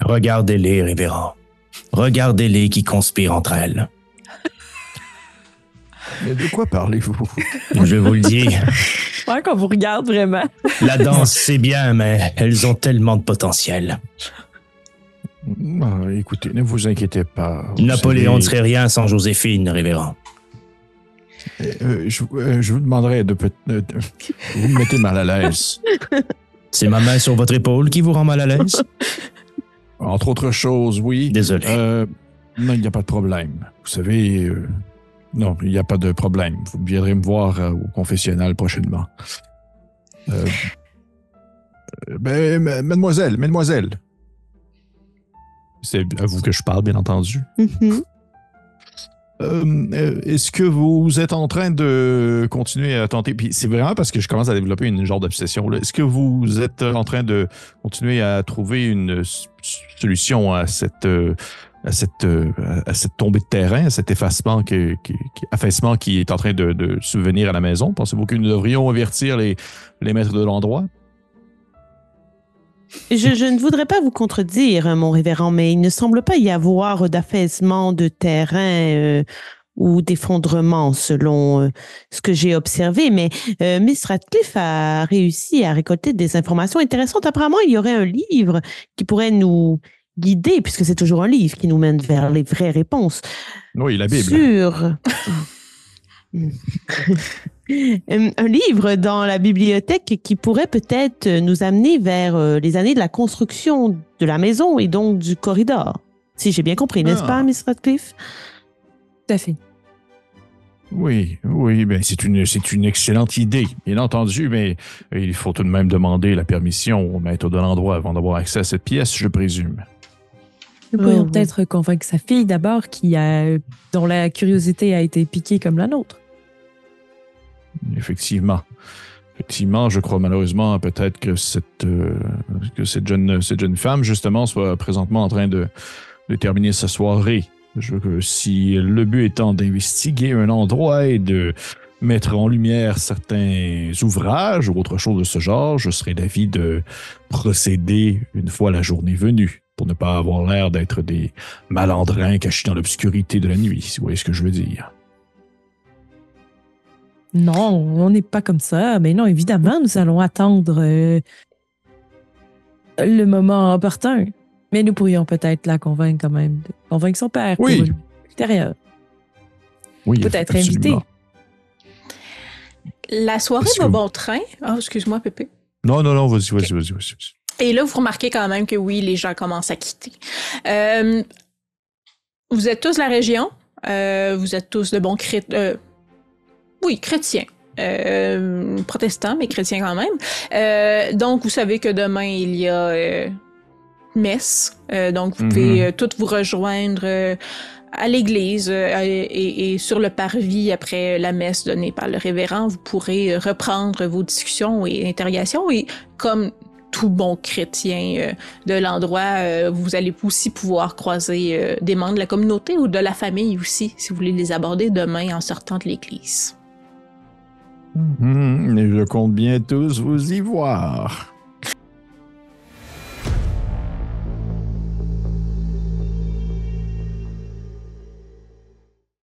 Speaker 2: Regardez-les, révérend. Regardez-les qui conspirent entre elles.
Speaker 5: Mais de quoi parlez-vous?
Speaker 2: Je vous le dis.
Speaker 3: Ouais, qu'on vous regarde vraiment.
Speaker 2: La danse, c'est bien, mais elles ont tellement de potentiel.
Speaker 5: Écoutez, ne vous inquiétez pas.
Speaker 2: Napoléon ne serait rien sans Joséphine, révérend.
Speaker 5: Je vous demanderais de... vous me mettez mal à l'aise.
Speaker 2: C'est ma main sur votre épaule qui vous rend mal à l'aise?
Speaker 5: Entre autres choses, oui.
Speaker 2: Désolé.
Speaker 5: Non, il n'y a pas de problème. Vous savez... Non, il n'y a pas de problème. Vous viendrez me voir au confessionnal prochainement. Mademoiselle. C'est à vous que je parle, bien entendu. Est-ce que vous êtes en train de continuer à tenter, puis c'est vraiment parce que je commence à développer une genre d'obsession, là. Est-ce que vous êtes en train de continuer à trouver une solution à cette tombée de terrain, à cet affaissement qui est en train de subvenir à la maison? Pensez-vous que nous devrions avertir les maîtres de l'endroit?
Speaker 4: Je ne voudrais pas vous contredire, mon révérend, mais il ne semble pas y avoir d'affaissement de terrain ou d'effondrement selon ce que j'ai observé. Mais Miss Radcliffe a réussi à récolter des informations intéressantes. Apparemment, il y aurait un livre qui pourrait nous guider, puisque c'est toujours un livre qui nous mène vers les vraies réponses.
Speaker 5: Oui, la Bible.
Speaker 4: Sur un livre dans la bibliothèque qui pourrait peut-être nous amener vers les années de la construction de la maison et donc du corridor. Si j'ai bien compris, n'est-ce pas, Miss Radcliffe?
Speaker 3: Tout à fait.
Speaker 5: Oui, ben c'est une excellente idée, bien entendu, mais il faut tout de même demander la permission au maître de l'endroit avant d'avoir accès à cette pièce, je présume.
Speaker 3: Nous pourrions peut-être convaincre sa fille d'abord, dont la curiosité a été piquée comme la nôtre.
Speaker 5: Effectivement, je crois malheureusement peut-être que cette jeune femme, justement, soit présentement en train de terminer sa soirée. Si le but étant d'investiguer un endroit et de mettre en lumière certains ouvrages ou autre chose de ce genre, je serais d'avis de procéder une fois la journée venue, pour ne pas avoir l'air d'être des malandrins cachés dans l'obscurité de la nuit, si vous voyez ce que je veux dire.
Speaker 3: Non, on n'est pas comme ça. Mais non, évidemment, nous allons attendre le moment opportun. Mais nous pourrions peut-être la convaincre quand même. Convaincre son père pour l'extérieur.
Speaker 5: Oui,
Speaker 3: peut-être
Speaker 5: absolument.
Speaker 3: inviter.
Speaker 1: La soirée va bon train. Ah, excuse-moi, Pépé.
Speaker 5: Non, vas-y.
Speaker 1: Et là, vous remarquez quand même que oui, les gens commencent à quitter. Vous êtes tous de la région. Vous êtes tous de bons Oui, chrétien. Protestant, mais chrétien quand même. Donc, vous savez que demain, il y a messe. Donc, vous pouvez toutes vous rejoindre à l'église et sur le parvis après la messe donnée par le révérend. Vous pourrez reprendre vos discussions et interrogations. Et comme tout bon chrétien de l'endroit, vous allez aussi pouvoir croiser des membres de la communauté ou de la famille aussi, si vous voulez les aborder demain en sortant de l'église.
Speaker 5: Et je compte bien tous vous y voir.